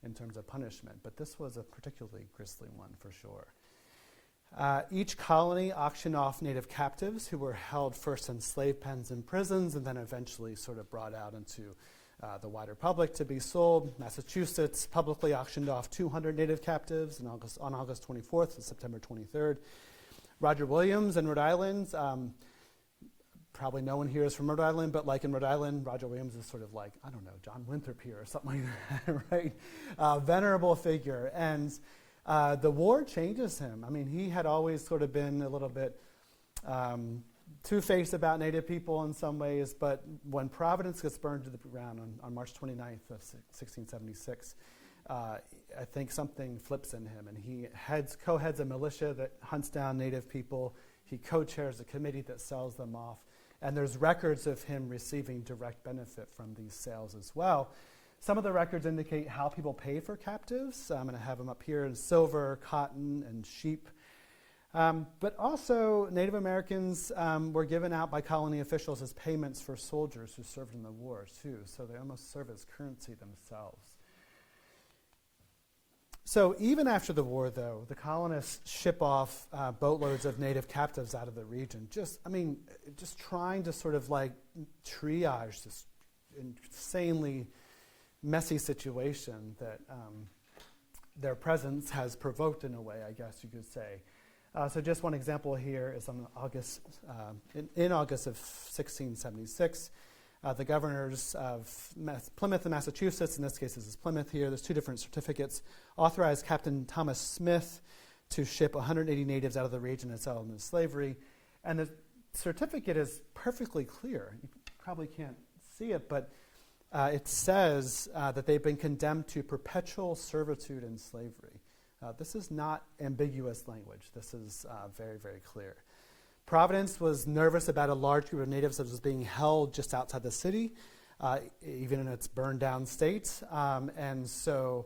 [SPEAKER 1] in terms of punishment, but this was a particularly grisly one for sure. Each colony auctioned off Native captives who were held first in slave pens and prisons and then eventually sort of brought out into the wider public to be sold. Massachusetts publicly auctioned off 200 Native captives on August 24th to September 23rd. Roger Williams in Rhode Island, probably no one here is from Rhode Island, but like in Rhode Island, Roger Williams is sort of like, I don't know, John Winthrop here or something like that, right? Venerable figure. And the war changes him. I mean, he had always sort of been a little bit two-faced about Native people in some ways, but when Providence gets burned to the ground on March 29th of 1676, I think something flips in him, and he co-heads a militia that hunts down Native people. He co-chairs a committee that sells them off, and there's records of him receiving direct benefit from these sales as well. Some of the records indicate how people paid for captives. I'm going to have them up here in silver, cotton, and sheep. But also, Native Americans were given out by colony officials as payments for soldiers who served in the war, too. So they almost serve as currency themselves. So even after the war, though, the colonists ship off boatloads of Native captives out of the region. Just trying to sort of like triage this insanely messy situation that their presence has provoked in a way, I guess you could say. So just one example here is on August, in August of 1676, the governors of Plymouth and Massachusetts, in this case this is Plymouth here, there's two different certificates, authorized Captain Thomas Smith to ship 180 natives out of the region and sell them in slavery. And the certificate is perfectly clear. You probably can't see it, but it says that they've been condemned to perpetual servitude and slavery. This is not ambiguous language. This is very, very clear. Providence was nervous about a large group of natives that was being held just outside the city, even in its burned down state. And so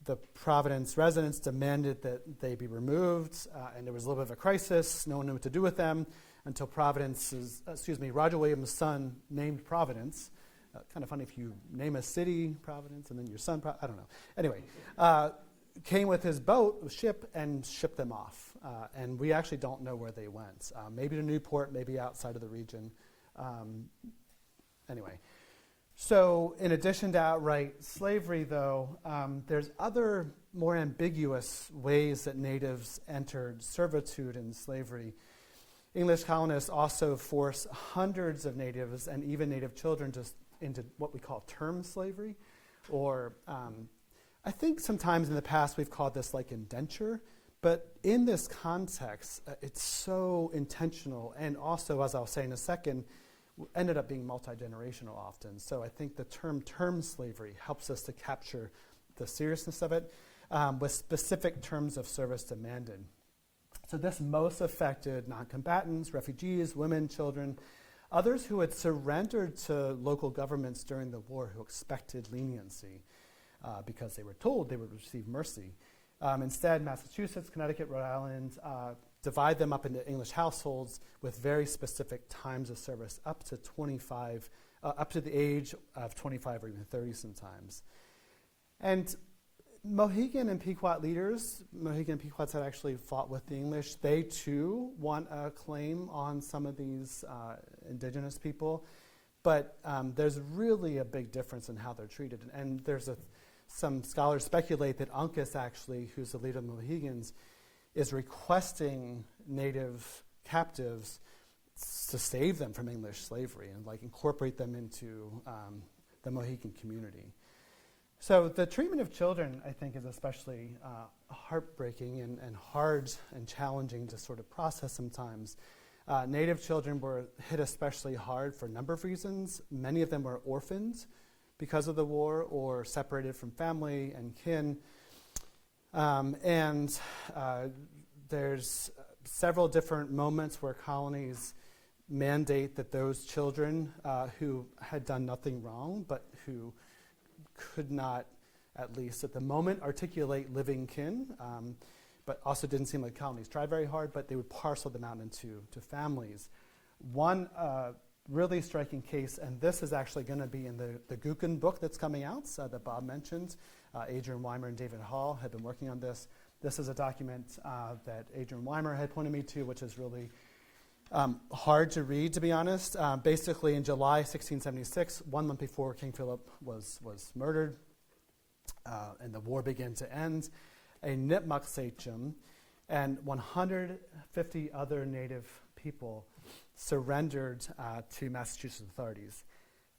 [SPEAKER 1] the Providence residents demanded that they be removed, and there was a little bit of a crisis. No one knew what to do with them until Roger Williams' son named Providence. Kind of funny if you name a city Providence and then your son, I don't know. Anyway, came with his ship, and shipped them off. And we actually don't know where they went. Maybe to Newport, maybe outside of the region. Anyway, so in addition to outright slavery, though, there's other more ambiguous ways that natives entered servitude and slavery. English colonists also forced hundreds of natives and even native children into what we call term slavery, or I think sometimes in the past we've called this like indenture, but in this context, it's so intentional, and also, as I'll say in a second, ended up being multi-generational often. So I think the term slavery helps us to capture the seriousness of it with specific terms of service demanded. So this most affected non-combatants, refugees, women, children, others who had surrendered to local governments during the war who expected leniency because they were told they would receive mercy. Instead, Massachusetts, Connecticut, Rhode Island divide them up into English households with very specific times of service, up to 25, up to the age of 25 or even 30 sometimes. And Mohegan and Pequot leaders, Mohegan and Pequots had actually fought with the English. They too want a claim on some of these indigenous people, but there's really a big difference in how they're treated. And there's some scholars speculate that Uncas actually, who's the leader of the Mohegans, is requesting native captives to save them from English slavery and like incorporate them into the Mohegan community. So the treatment of children, I think, is especially heartbreaking and hard and challenging to sort of process sometimes. Native children were hit especially hard for a number of reasons. Many of them were orphaned because of the war or separated from family and kin. There's several different moments where colonies mandate that those children who had done nothing wrong but who could not, at least at the moment, articulate living kin, but also didn't seem like colonies tried very hard, but they would parcel them out into families. One really striking case, and this is actually going to be in the Gookin book that's coming out that Bob mentioned. Adrian Weimer and David Hall had been working on this. This is a document that Adrian Weimer had pointed me to, which is really hard to read, to be honest. Basically, in July 1676, 1 month before King Philip was murdered and the war began to end, a Nipmuc sachem and 150 other native people surrendered to Massachusetts authorities.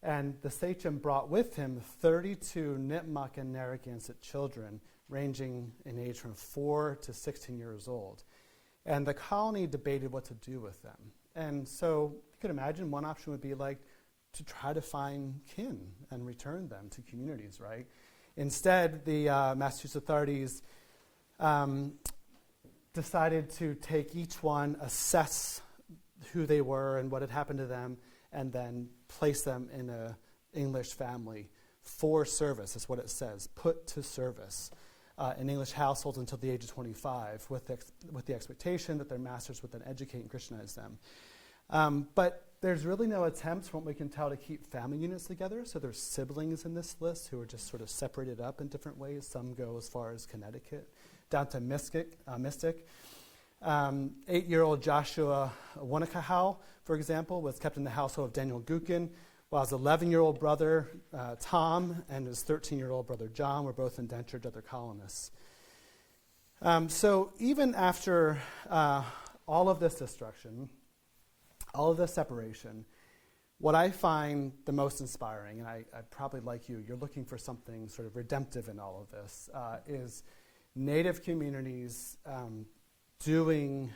[SPEAKER 1] And the sachem brought with him 32 Nipmuc and Narragansett children, ranging in age from 4 to 16 years old. And the colony debated what to do with them. And so you could imagine one option would be like to try to find kin and return them to communities, right? Instead, the Massachusetts authorities decided to take each one, assess who they were and what had happened to them, and then place them in an English family for service, is what it says, put to service in English households until the age of 25, with the expectation that their masters would then educate and Christianize them. But there's really no attempts, from what we can tell, to keep family units together. So there's siblings in this list who are just sort of separated up in different ways. Some go as far as Connecticut, down to Mystic. 8-year-old Joshua Wanakahow, for example, was kept in the household of Daniel Gookin, while his 11-year-old brother, Tom, and his 13-year-old brother, John, were both indentured to other colonists. So even after all of this destruction, all of this separation, what I find the most inspiring, and I probably like you're looking for something sort of redemptive in all of this, is Native communities doing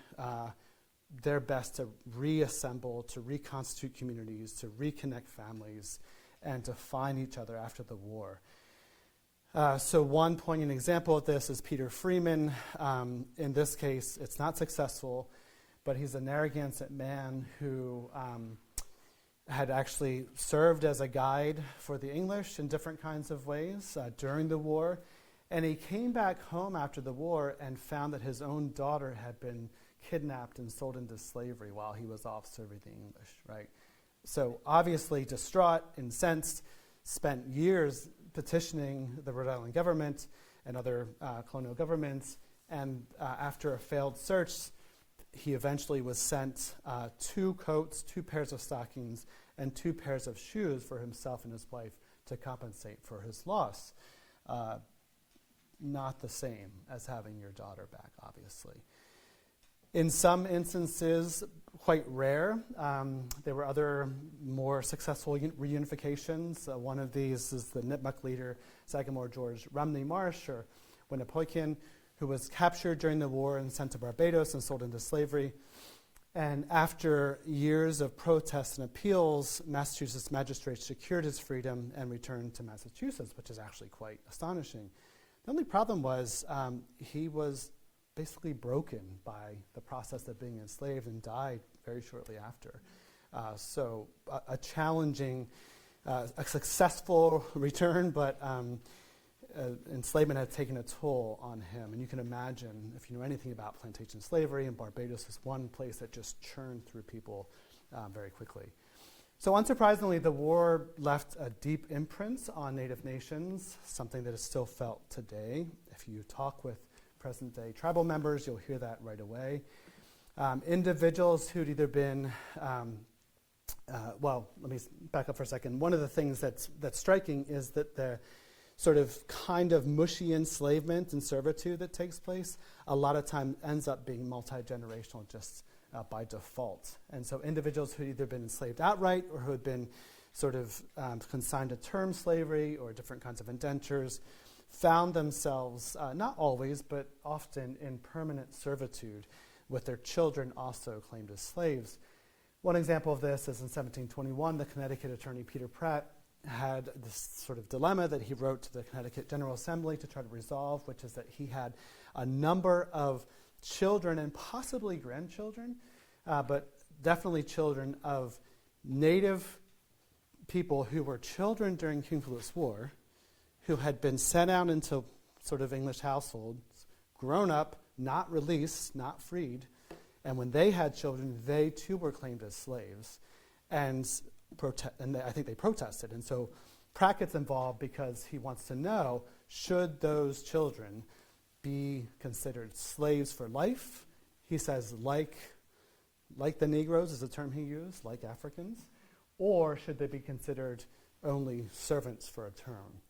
[SPEAKER 1] their best to reassemble, to reconstitute communities, to reconnect families, and to find each other after the war. So one poignant example of this is Peter Freeman. In this case, it's not successful, but he's a Narragansett man who had actually served as a guide for the English in different kinds of ways during the war. And he came back home after the war and found that his own daughter had been kidnapped and sold into slavery while he was off serving the English, right? So obviously distraught, incensed, spent years petitioning the Rhode Island government and other colonial governments, and after a failed search, he eventually was sent 2 coats, 2 pairs of stockings, and 2 pairs of shoes for himself and his wife to compensate for his loss. Not the same as having your daughter back, obviously. In some instances, quite rare. There were other more successful reunifications. One of these is the Nipmuc leader, Sagamore George Romney Marsh, or Winnipoikin, who was captured during the war and sent to Barbados and sold into slavery. And after years of protests and appeals, Massachusetts magistrates secured his freedom and returned to Massachusetts, which is actually quite astonishing. The only problem was he was basically broken by the process of being enslaved and died very shortly after. So a challenging, a successful return, but enslavement had taken a toll on him. And you can imagine, if you know anything about plantation slavery, and Barbados is one place that just churned through people very quickly. So unsurprisingly, the war left a deep imprint on Native nations, something that is still felt today. If you talk with present-day tribal members, you'll hear that right away. Individuals who'd either been, well, let me back up for a second. One of the things that's striking is that the sort of kind of mushy enslavement and servitude that takes place a lot of time ends up being multi-generational just by default. And so individuals who had either been enslaved outright or who had been sort of consigned to term slavery or different kinds of indentures found themselves, not always, but often in permanent servitude, with their children also claimed as slaves. One example of this is in 1721, the Connecticut attorney Peter Pratt had this sort of dilemma that he wrote to the Connecticut General Assembly to try to resolve, which is that he had a number of children and possibly grandchildren, but definitely children of Native people who were children during King Philip's War, who had been sent out into sort of English households, grown up, not released, not freed, and when they had children, they too were claimed as slaves, and I think they protested. And so Pratt gets involved because he wants to know, should those children be considered slaves for life? He says, like the Negroes is a term he used, like Africans, or should they be considered only servants for a term?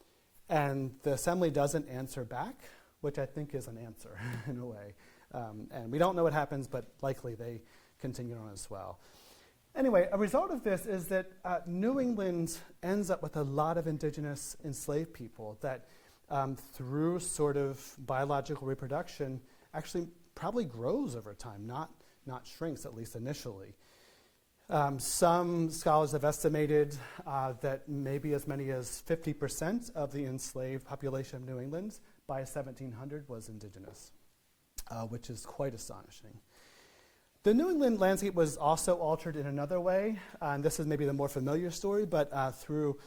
[SPEAKER 1] And the assembly doesn't answer back, which I think is an answer in a way. And we don't know what happens, but likely they continue on as well. Anyway, a result of this is that New England ends up with a lot of indigenous enslaved people that through sort of biological reproduction actually probably grows over time, not shrinks, at least initially. Some scholars have estimated that maybe as many as 50% of the enslaved population of New England by 1700 was indigenous, which is quite astonishing. The New England landscape was also altered in another way, and this is maybe the more familiar story, but through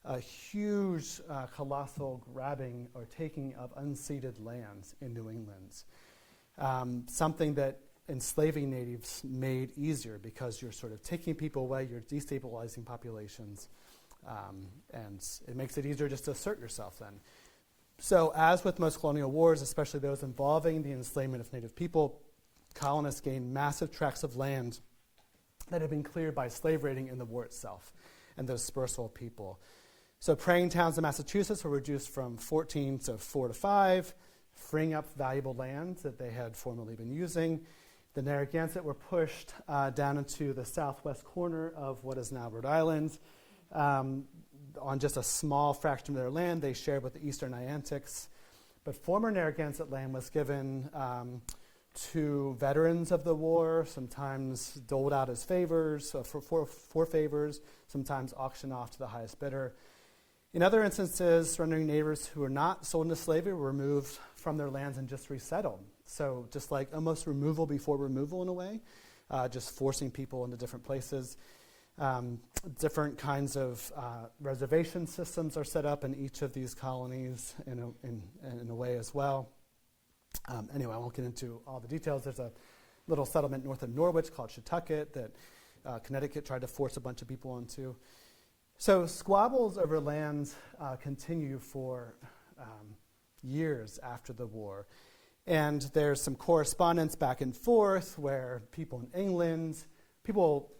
[SPEAKER 1] a huge, colossal grabbing or taking of unceded lands in New England. Something that enslaving natives made easier because you're sort of taking people away, you're destabilizing populations, and it makes it easier just to assert yourself then. So as with most colonial wars, especially those involving the enslavement of native people, colonists gained massive tracts of land that had been cleared by slave raiding in the war itself and the dispersal of people. So praying towns in Massachusetts were reduced from 14 to 4 to 5, freeing up valuable land that they had formerly been using. The Narragansett were pushed down into the southwest corner of what is now Rhode Island. On just a small fraction of their land, they shared with the Eastern Niantics. But former Narragansett land was given to veterans of the war, sometimes doled out as favors, for favors, sometimes auctioned off to the highest bidder. In other instances, surrendering neighbors who were not sold into slavery were removed from their lands and just resettled. So just like almost removal before removal in a way, just forcing people into different places. Different kinds of reservation systems are set up in each of these colonies in a way as well. Anyway, I won't get into all the details. There's a little settlement north of Norwich called Shetucket that Connecticut tried to force a bunch of people onto. So squabbles over lands continue for years after the war. And there's some correspondence back and forth where people in England,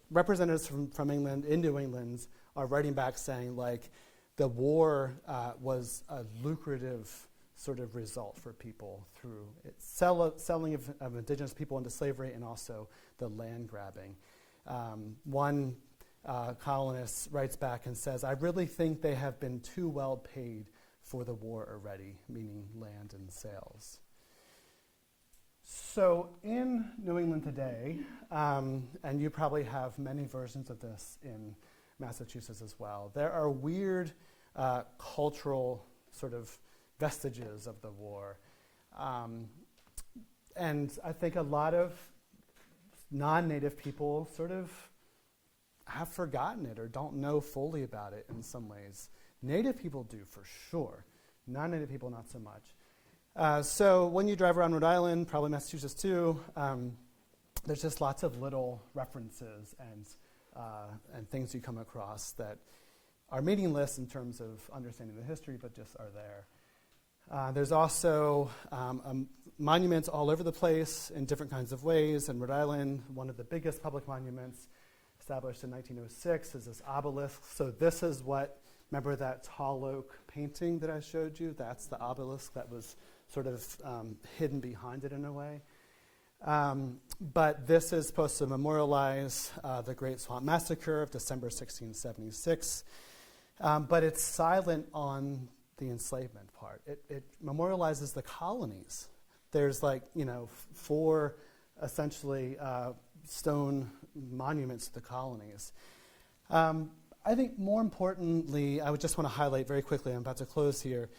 [SPEAKER 1] representatives from England in New England are writing back saying, like, the war was a lucrative sort of result for people through selling of indigenous people into slavery and also the land grabbing. One colonist writes back and says, "I really think they have been too well paid for the war already," meaning land and sales. So in New England today, and you probably have many versions of this in Massachusetts as well, there are weird cultural sort of vestiges of the war. And I think a lot of non-native people sort of have forgotten it or don't know fully about it in some ways. Native people do for sure. Non-native people not so much. So when you drive around Rhode Island, probably Massachusetts too, there's just lots of little references and things you come across that are meaningless in terms of understanding the history, but just are there. There's also monuments all over the place in different kinds of ways. In Rhode Island, one of the biggest public monuments established in 1906 is this obelisk. So this is what, remember that tall oak painting that I showed you? That's the obelisk that was sort of hidden behind it in a way. But this is supposed to memorialize the Great Swamp Massacre of December 1676. But it's silent on the enslavement part. It memorializes the colonies. There's 4 essentially stone monuments to the colonies. I think more importantly, I would just want to highlight very quickly, I'm about to close here,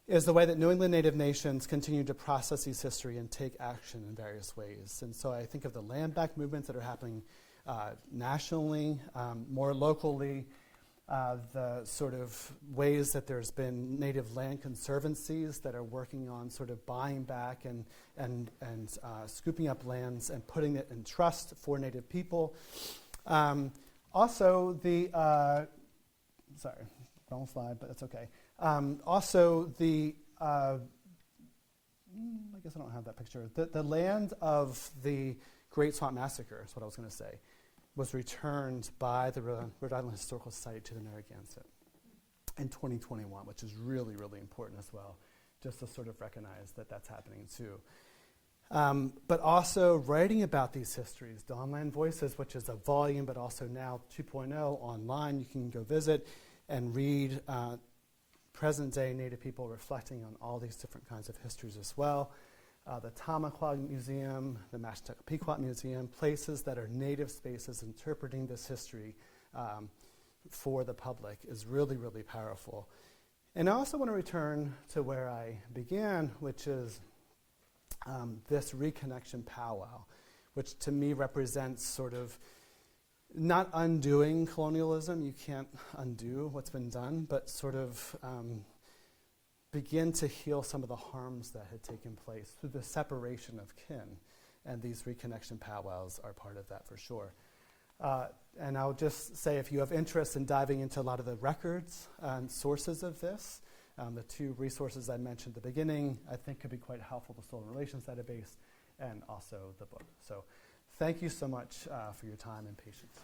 [SPEAKER 1] is the way that New England Native nations continue to process these history and take action in various ways. And so I think of the land back movements that are happening nationally, more locally, the sort of ways that there's been Native land conservancies that are working on sort of buying back and scooping up lands and putting it in trust for Native people. Also, sorry, wrong slide, but that's okay. Also, I guess I don't have that picture. The land of the Great Swamp Massacre is what I was going to say, was returned by the Rhode Island Historical Society to the Narragansett in 2021, which is really, really important as well, just to sort of recognize that that's happening too. But also writing about these histories, Dawnland Voices, which is a volume, but also now 2.0 online. You can go visit and read present-day Native people reflecting on all these different kinds of histories as well. The Tamaqua Museum, the Mashantucket Pequot Museum, places that are Native spaces interpreting this history for the public is really, really powerful. And I also want to return to where I began, which is this reconnection powwow, which to me represents sort of not undoing colonialism. You can't undo what's been done, but sort of begin to heal some of the harms that had taken place through the separation of kin. And these reconnection powwows are part of that for sure. And I'll just say, if you have interest in diving into a lot of the records and sources of this, the 2 resources I mentioned at the beginning, I think could be quite helpful, the Stolen Relations Database and also the book. So thank you so much for your time and patience.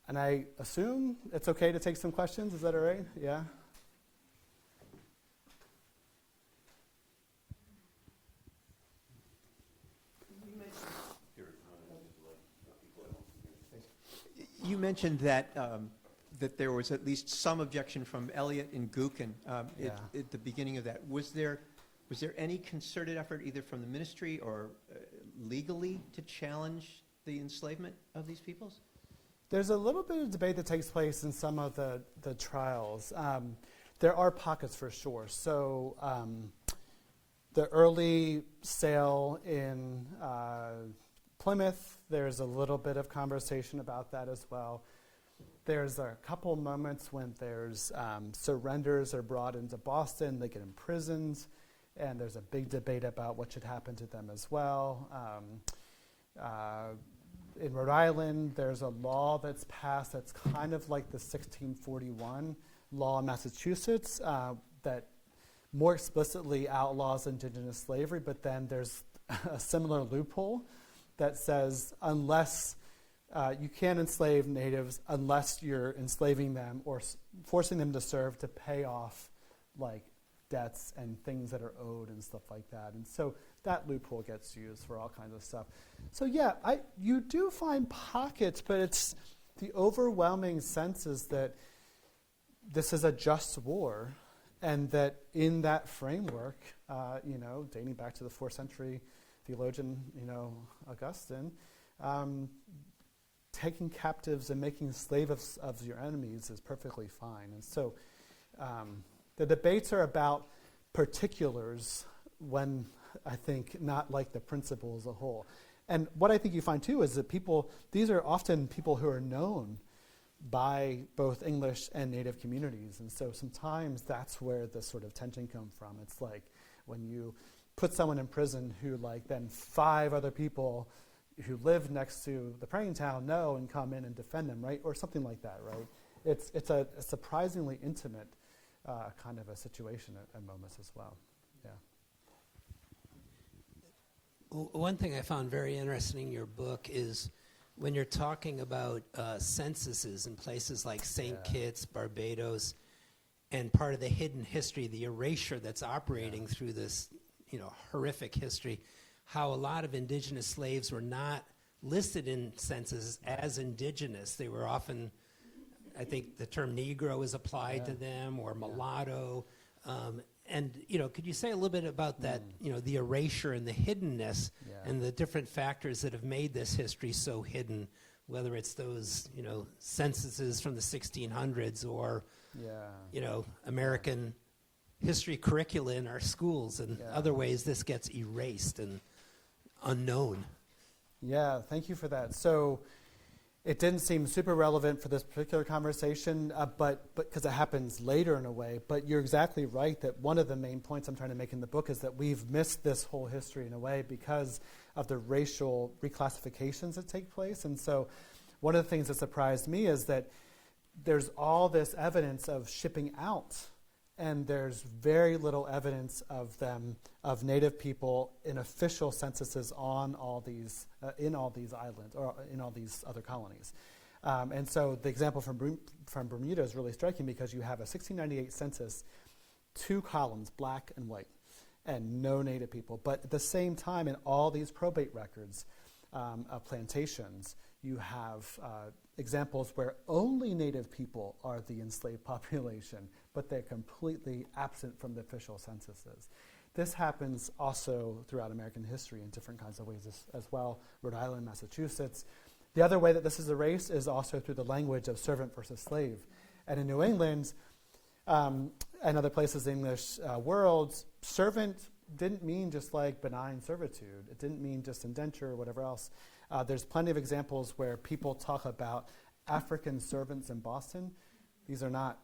[SPEAKER 1] And I assume it's okay to take some questions. Is that all right? Yeah?
[SPEAKER 4] You mentioned that that there was at least some objection from Elliot and Gookin at the beginning of that. Was there any concerted effort either from the ministry or legally to challenge the enslavement of these peoples?
[SPEAKER 1] There's a little bit of debate that takes place in some of the trials. There are pockets for sure. So the early sale in Plymouth, there's a little bit of conversation about that as well. There's a couple moments when there's surrenders are brought into Boston, they get imprisoned, and there's a big debate about what should happen to them as well. In Rhode Island, there's a law that's passed that's kind of like the 1641 law in Massachusetts that more explicitly outlaws indigenous slavery, but then there's a similar loophole that says unless you can't enslave natives unless you're enslaving them or forcing them to serve to pay off like debts and things that are owed and stuff like that. And so that loophole gets used for all kinds of stuff. So yeah, you do find pockets, but it's the overwhelming sense is that this is a just war, and that in that framework, dating back to the 4th century theologian, Augustine, taking captives and making slaves of your enemies is perfectly fine. And so the debates are about particulars when I think not like the principle as a whole. And what I think you find too is that these are often people who are known by both English and Native communities. And so sometimes that's where the sort of tension comes from. It's like when you put someone in prison who then 5 other people who live next to the praying town know and come in and defend them, right? Or something like that, right? It's a surprisingly intimate kind of a situation at moments as well. Yeah.
[SPEAKER 5] One thing I found very interesting in your book is when you're talking about censuses in places like St. Kitts, Barbados, and part of the hidden history, the erasure that's operating through this, horrific history, how a lot of indigenous slaves were not listed in censuses as indigenous. They were often, I think the term Negro is applied to them, or mulatto. And, could you say a little bit about that, the erasure and the hiddenness and the different factors that have made this history so hidden, whether it's those, censuses from the 1600s or, American history curricula in our schools and other ways this gets erased and unknown.
[SPEAKER 1] Yeah, thank you for that. So it didn't seem super relevant for this particular conversation, but because it happens later in a way. But you're exactly right that one of the main points I'm trying to make in the book is that we've missed this whole history in a way because of the racial reclassifications that take place. And so one of the things that surprised me is that there's all this evidence of shipping out, and there's very little evidence of Native people in official censuses on all these, in all these islands, or in all these other colonies. And so the example from Bermuda is really striking because you have a 1698 census, 2 columns, black and white, and no Native people. But at the same time, in all these probate records of plantations, you have examples where only Native people are the enslaved population, but they're completely absent from the official censuses. This happens also throughout American history in different kinds of ways as well, Rhode Island, Massachusetts. The other way that this is erased is also through the language of servant versus slave. And in New England and other places in the English world, servant didn't mean just like benign servitude. It didn't mean just indenture or whatever else. There's plenty of examples where people talk about African servants in Boston. These are not,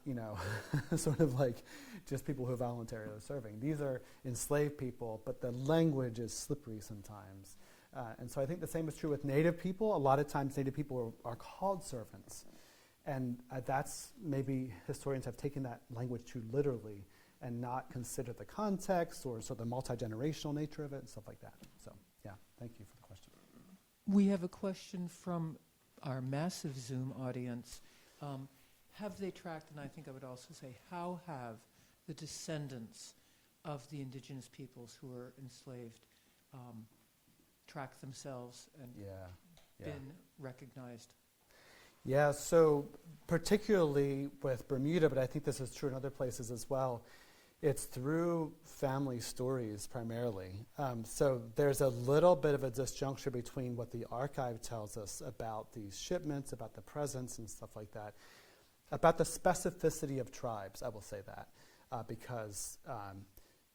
[SPEAKER 1] sort of like just people who voluntarily are serving. These are enslaved people, but the language is slippery sometimes. And so I think the same is true with Native people. A lot of times Native people are called servants. And that's maybe historians have taken that language too literally and not considered the context or sort of the multi-generational nature of it and stuff like that. So, yeah, thank you for the question.
[SPEAKER 6] We have a question from our massive Zoom audience. Have they tracked, and I think I would also say, how have the descendants of the indigenous peoples who were enslaved tracked themselves and been recognized?
[SPEAKER 1] Yeah, so particularly with Bermuda, but I think this is true in other places as well, it's through family stories primarily. So there's a little bit of a disjuncture between what the archive tells us about these shipments, about the presence and stuff like that, about the specificity of tribes, I will say that, because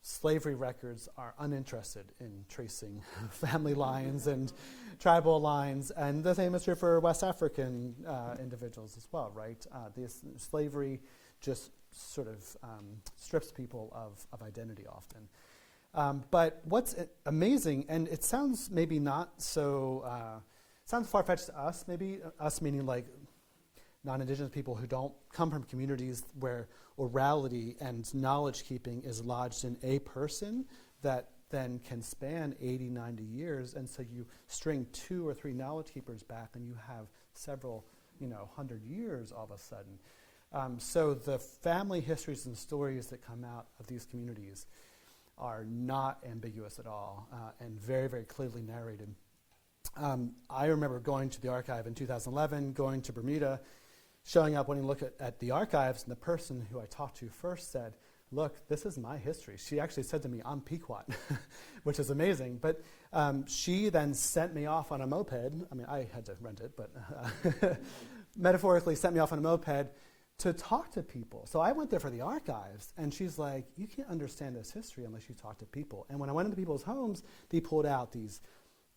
[SPEAKER 1] slavery records are uninterested in tracing family lines and tribal lines, and the same is true for West African individuals as well, right? This slavery just sort of strips people of identity often. But what's amazing, and it sounds maybe not so, sounds far-fetched to us, maybe, us meaning like non-Indigenous people who don't come from communities where orality and knowledge-keeping is lodged in a person that then can span 80, 90 years, and so you string 2 or 3 knowledge keepers back and you have several, 100 years all of a sudden. So the family histories and stories that come out of these communities are not ambiguous at all, and very, very clearly narrated. I remember going to the archive in 2011, going to Bermuda, showing up, when you look at the archives, and the person who I talked to first said, "Look, this is my history." She actually said to me, "I'm Pequot," which is amazing. But she then sent me off on a moped. I mean, I had to rent it, but metaphorically sent me off on a moped to talk to people. So I went there for the archives, and she's like, "You can't understand this history unless you talk to people." And when I went into people's homes, they pulled out these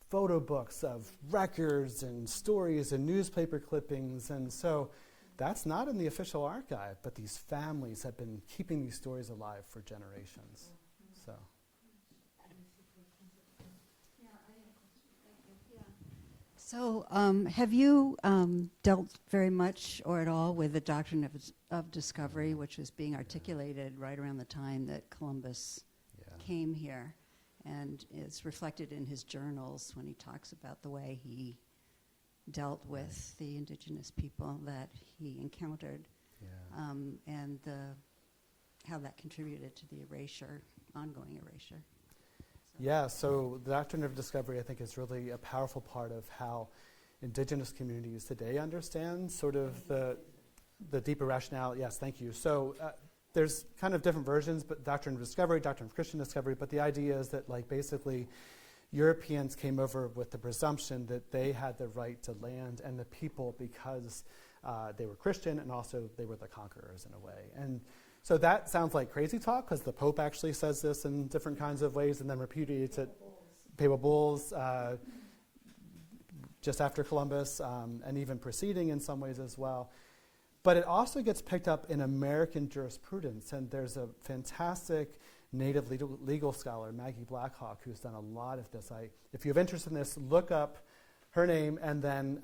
[SPEAKER 1] photo books of records and stories and newspaper clippings. And so that's not in the official archive, but these families have been keeping these stories alive for generations. So.
[SPEAKER 7] So, have you dealt very much or at all with the doctrine of discovery, which was being articulated right around the time that Columbus came here, and it's reflected in his journals when he talks about the way he dealt with the indigenous people that he encountered, and how that contributed to the erasure, ongoing erasure.
[SPEAKER 1] Yeah, so the doctrine of discovery, I think, is really a powerful part of how indigenous communities today understand sort of the deeper rationale. Yes, thank you. So there's kind of different versions, but doctrine of discovery, doctrine of Christian discovery, but the idea is that, like, basically Europeans came over with the presumption that they had the right to land and the people because they were Christian, and also they were the conquerors in a way. And so that sounds like crazy talk, because the Pope actually says this in different kinds of ways and then repudiates it. Papal bulls, just after Columbus, and even preceding in some ways as well. But it also gets picked up in American jurisprudence, and there's a fantastic native legal scholar, Maggie Blackhawk, who's done a lot of this. If you have interest in this, look up her name, and then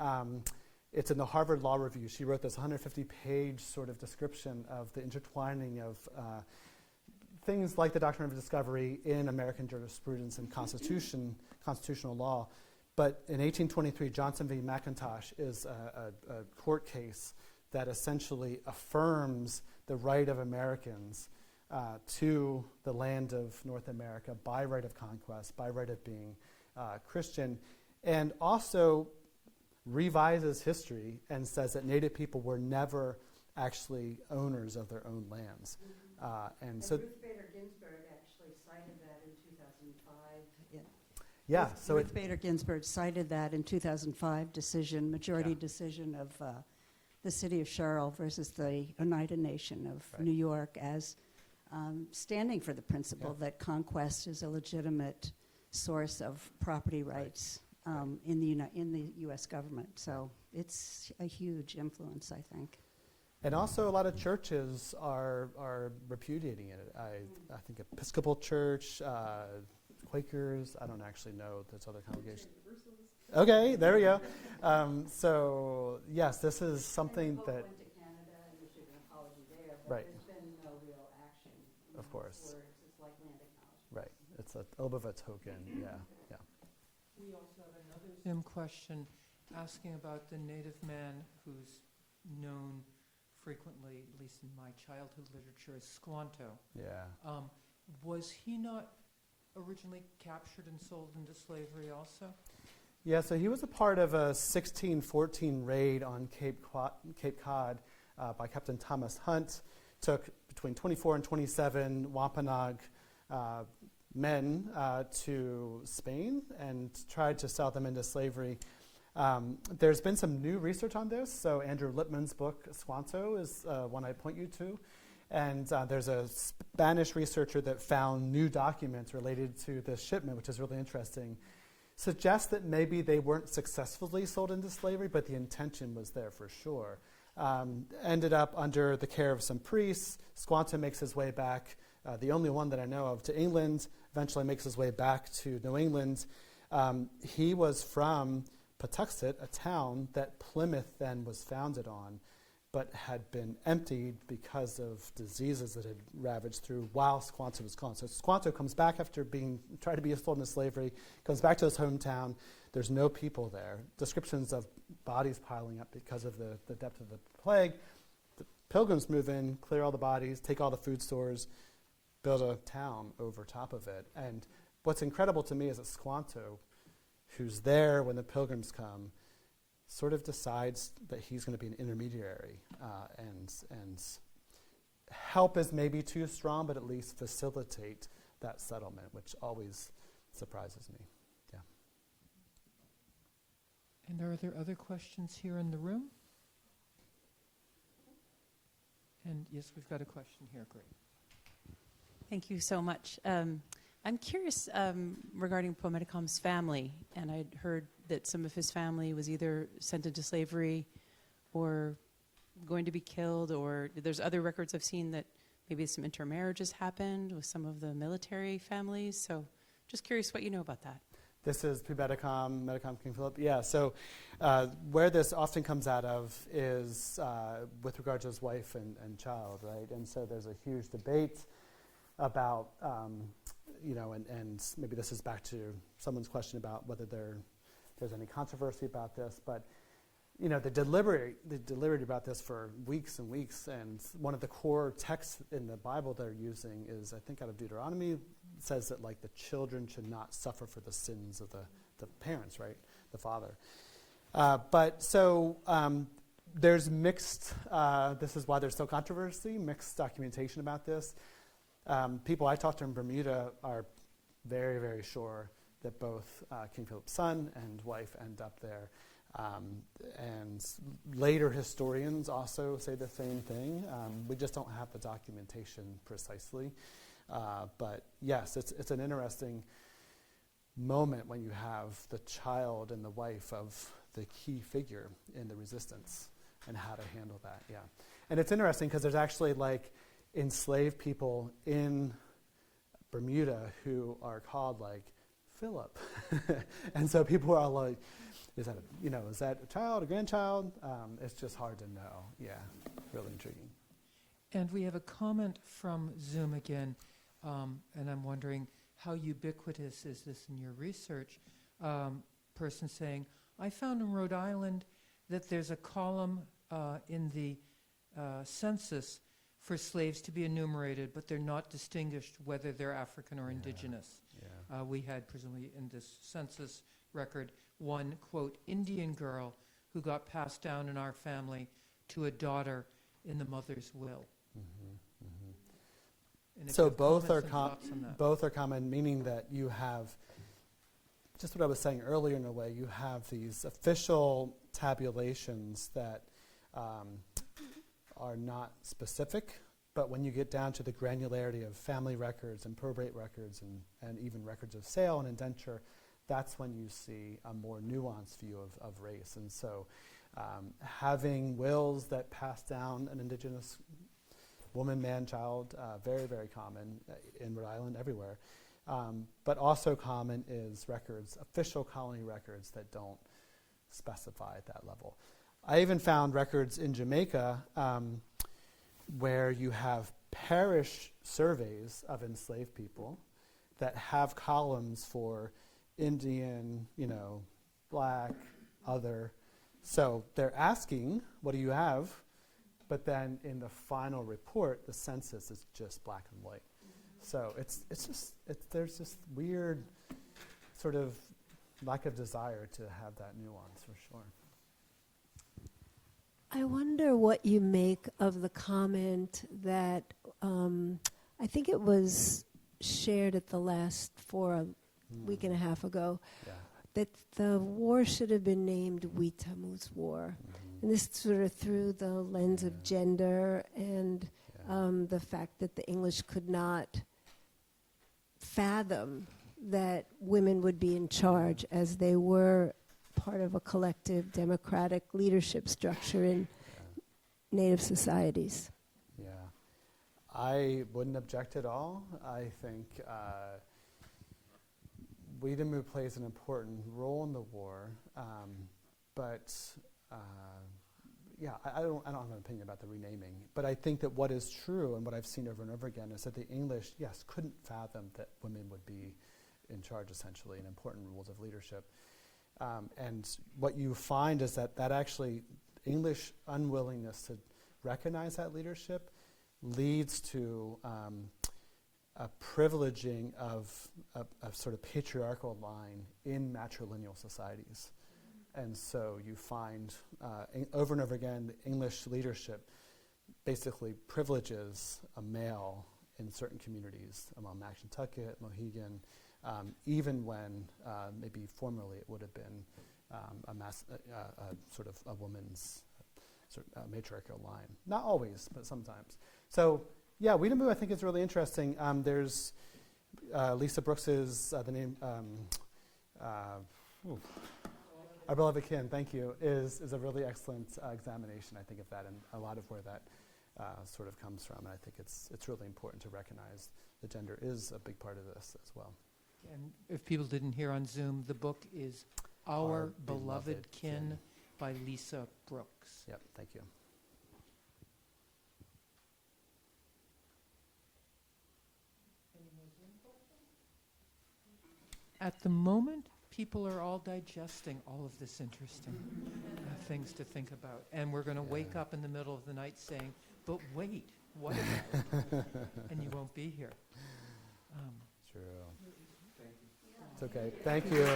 [SPEAKER 1] it's in the Harvard Law Review. She wrote this 150-page sort of description of the intertwining of things like the doctrine of discovery in American jurisprudence and constitutional law. But in 1823, Johnson v. McIntosh is a court case that essentially affirms the right of Americans to the land of North America by right of conquest, by right of being Christian, and also revises history and says that Native people were never actually owners of their own lands. And so
[SPEAKER 2] Ruth Bader Ginsburg actually cited that in 2005.
[SPEAKER 1] yeah, so
[SPEAKER 7] Ruth Bader Ginsburg cited that in 2005 majority decision of the city of Sherrill versus the Oneida Nation of New York as standing for the principle that conquest is a legitimate source of property rights in the U.S. government. So it's a huge influence, I think.
[SPEAKER 1] And also a lot of churches are repudiating it. I think Episcopal Church, Quakers, I don't actually know those other congregations. Okay, there we go. So yes, this is something
[SPEAKER 7] and the Pope
[SPEAKER 1] that...
[SPEAKER 7] went to Canada and issued an apology there, but
[SPEAKER 1] Right.
[SPEAKER 7] there's been no real action.
[SPEAKER 1] Of course.
[SPEAKER 7] It's like land acknowledgement.
[SPEAKER 1] Right, it's a little bit of a token, yeah.
[SPEAKER 6] We also have another Zoom question asking about the native man who's known frequently, at least in my childhood literature, as Squanto.
[SPEAKER 1] Yeah.
[SPEAKER 6] Was he not originally captured and sold into slavery also?
[SPEAKER 1] Yeah, so he was a part of a 1614 raid on Cape Cod by Captain Thomas Hunt. Took between 24 and 27 Wampanoag men to Spain and tried to sell them into slavery. There's been some new research on this. So Andrew Lippman's book, Squanto, is one I point you to. And there's a Spanish researcher that found new documents related to this shipment, which is really interesting. Suggests that maybe they weren't successfully sold into slavery, but the intention was there for sure. Ended up under the care of some priests. Squanto makes his way back, the only one that I know of, to England, eventually makes his way back to New England. He was from Patuxet, a town that Plymouth then was founded on. but had been emptied because of diseases that had ravaged through while Squanto was gone. So Squanto comes back after being tried to be sold into slavery, comes back to his hometown. There's no people there. Descriptions of bodies piling up because of the depth of the plague. The Pilgrims move in, clear all the bodies, take all the food stores, build a town over top of it. And what's incredible to me is that Squanto, who's there when the Pilgrims come, sort of decides that he's going to be an intermediary, and help is maybe too strong, but at least facilitate that settlement, which always surprises me. Yeah.
[SPEAKER 6] And are there other questions here in the room? And yes, we've got a question here. Great.
[SPEAKER 8] Thank you so much. I'm curious regarding Pomedicom's family, and I'd heard that some of his family was either sent into slavery or going to be killed, or there's other records I've seen that maybe some intermarriages happened with some of the military families. So just curious what you know about that.
[SPEAKER 1] This is pre-Medicom, Medicom King Philip. Yeah, so where this often comes out of is with regard to his wife and child, right? And so there's a huge debate about, and maybe this is back to someone's question about whether there's any controversy about this, but they deliberated about this for weeks and weeks, and one of the core texts in the Bible they're using is, I think, out of Deuteronomy, says that the children should not suffer for the sins of the parents, right, the father. But so there's mixed, this is why there's still controversy, mixed documentation about this. People I talked to in Bermuda are very, very sure that both King Philip's son and wife end up there. And later historians also say the same thing. We just don't have the documentation precisely. But yes, it's an interesting moment when you have the child and the wife of the key figure in the resistance and how to handle that, yeah. And it's interesting because there's actually enslaved people in Bermuda who are called Philip. And so people are like, is that a child, a grandchild? It's just hard to know. Yeah, really intriguing.
[SPEAKER 6] And we have a comment from Zoom again, and I'm wondering how ubiquitous is this in your research? Person saying, I found in Rhode Island that there's a column in the census for slaves to be enumerated, but they're not distinguished whether they're African or indigenous.
[SPEAKER 1] Yeah.
[SPEAKER 6] We had, presumably in this census record, one, quote, Indian girl who got passed down in our family to a daughter in the mother's will.
[SPEAKER 1] Mm-hmm, mm-hmm.
[SPEAKER 6] And if
[SPEAKER 1] So
[SPEAKER 6] you have
[SPEAKER 1] both are
[SPEAKER 6] comments on that.
[SPEAKER 1] both are common, meaning that you have, just what I was saying earlier in a way, you have these official tabulations that are not specific, but when you get down to the granularity of family records and probate records and even records of sale and indenture, that's when you see a more nuanced view of race. And so having wills that pass down an indigenous woman, man, child, very, very common in Rhode Island, everywhere. But also common is records, official colony records that don't specify at that level. I even found records in Jamaica where you have parish surveys of enslaved people that have columns for Indian, black, other. So they're asking, what do you have? But then in the final report, the census is just black and white. So there's this weird sort of lack of desire to have that nuance for sure.
[SPEAKER 9] I wonder what you make of the comment that I think it was shared at the last forum a week and a half ago, that the war should have been named Witamu's War. Mm-hmm. And this sort of through the lens of gender and the fact that the English could not fathom that women would be in charge as they were part of a collective democratic leadership structure in Native societies.
[SPEAKER 1] Yeah. I wouldn't object at all. I think Weetamoo plays an important role in the war, but I don't have an opinion about the renaming, but I think that what is true and what I've seen over and over again is that the English, yes, couldn't fathom that women would be in charge, essentially, in important roles of leadership. And what you find is that actually English unwillingness to recognize that leadership leads to a privileging of a sort of patriarchal line in matrilineal societies. And so you find over and over again, English leadership basically privileges a male in certain communities, among Nantucket, Mohegan, even when maybe formerly it would have been sort of a woman's matriarchal line. Not always, but sometimes. So yeah, Weedomoo I think is really interesting. There's Lisa Brooks's, the name, Our Beloved Kin, thank you, is a really excellent examination, I think, of that, and a lot of where that sort of comes from. And I think it's really important to recognize that gender is a big part of this as well.
[SPEAKER 6] And if people didn't hear on Zoom, the book is Our Beloved Kin by Lisa Brooks.
[SPEAKER 1] Yep, thank you.
[SPEAKER 6] At the moment, people are all digesting all of this interesting things to think about. And we're going to wake up in the middle of the night saying, but wait, what about? And you won't be here.
[SPEAKER 1] True. It's okay. Thank you.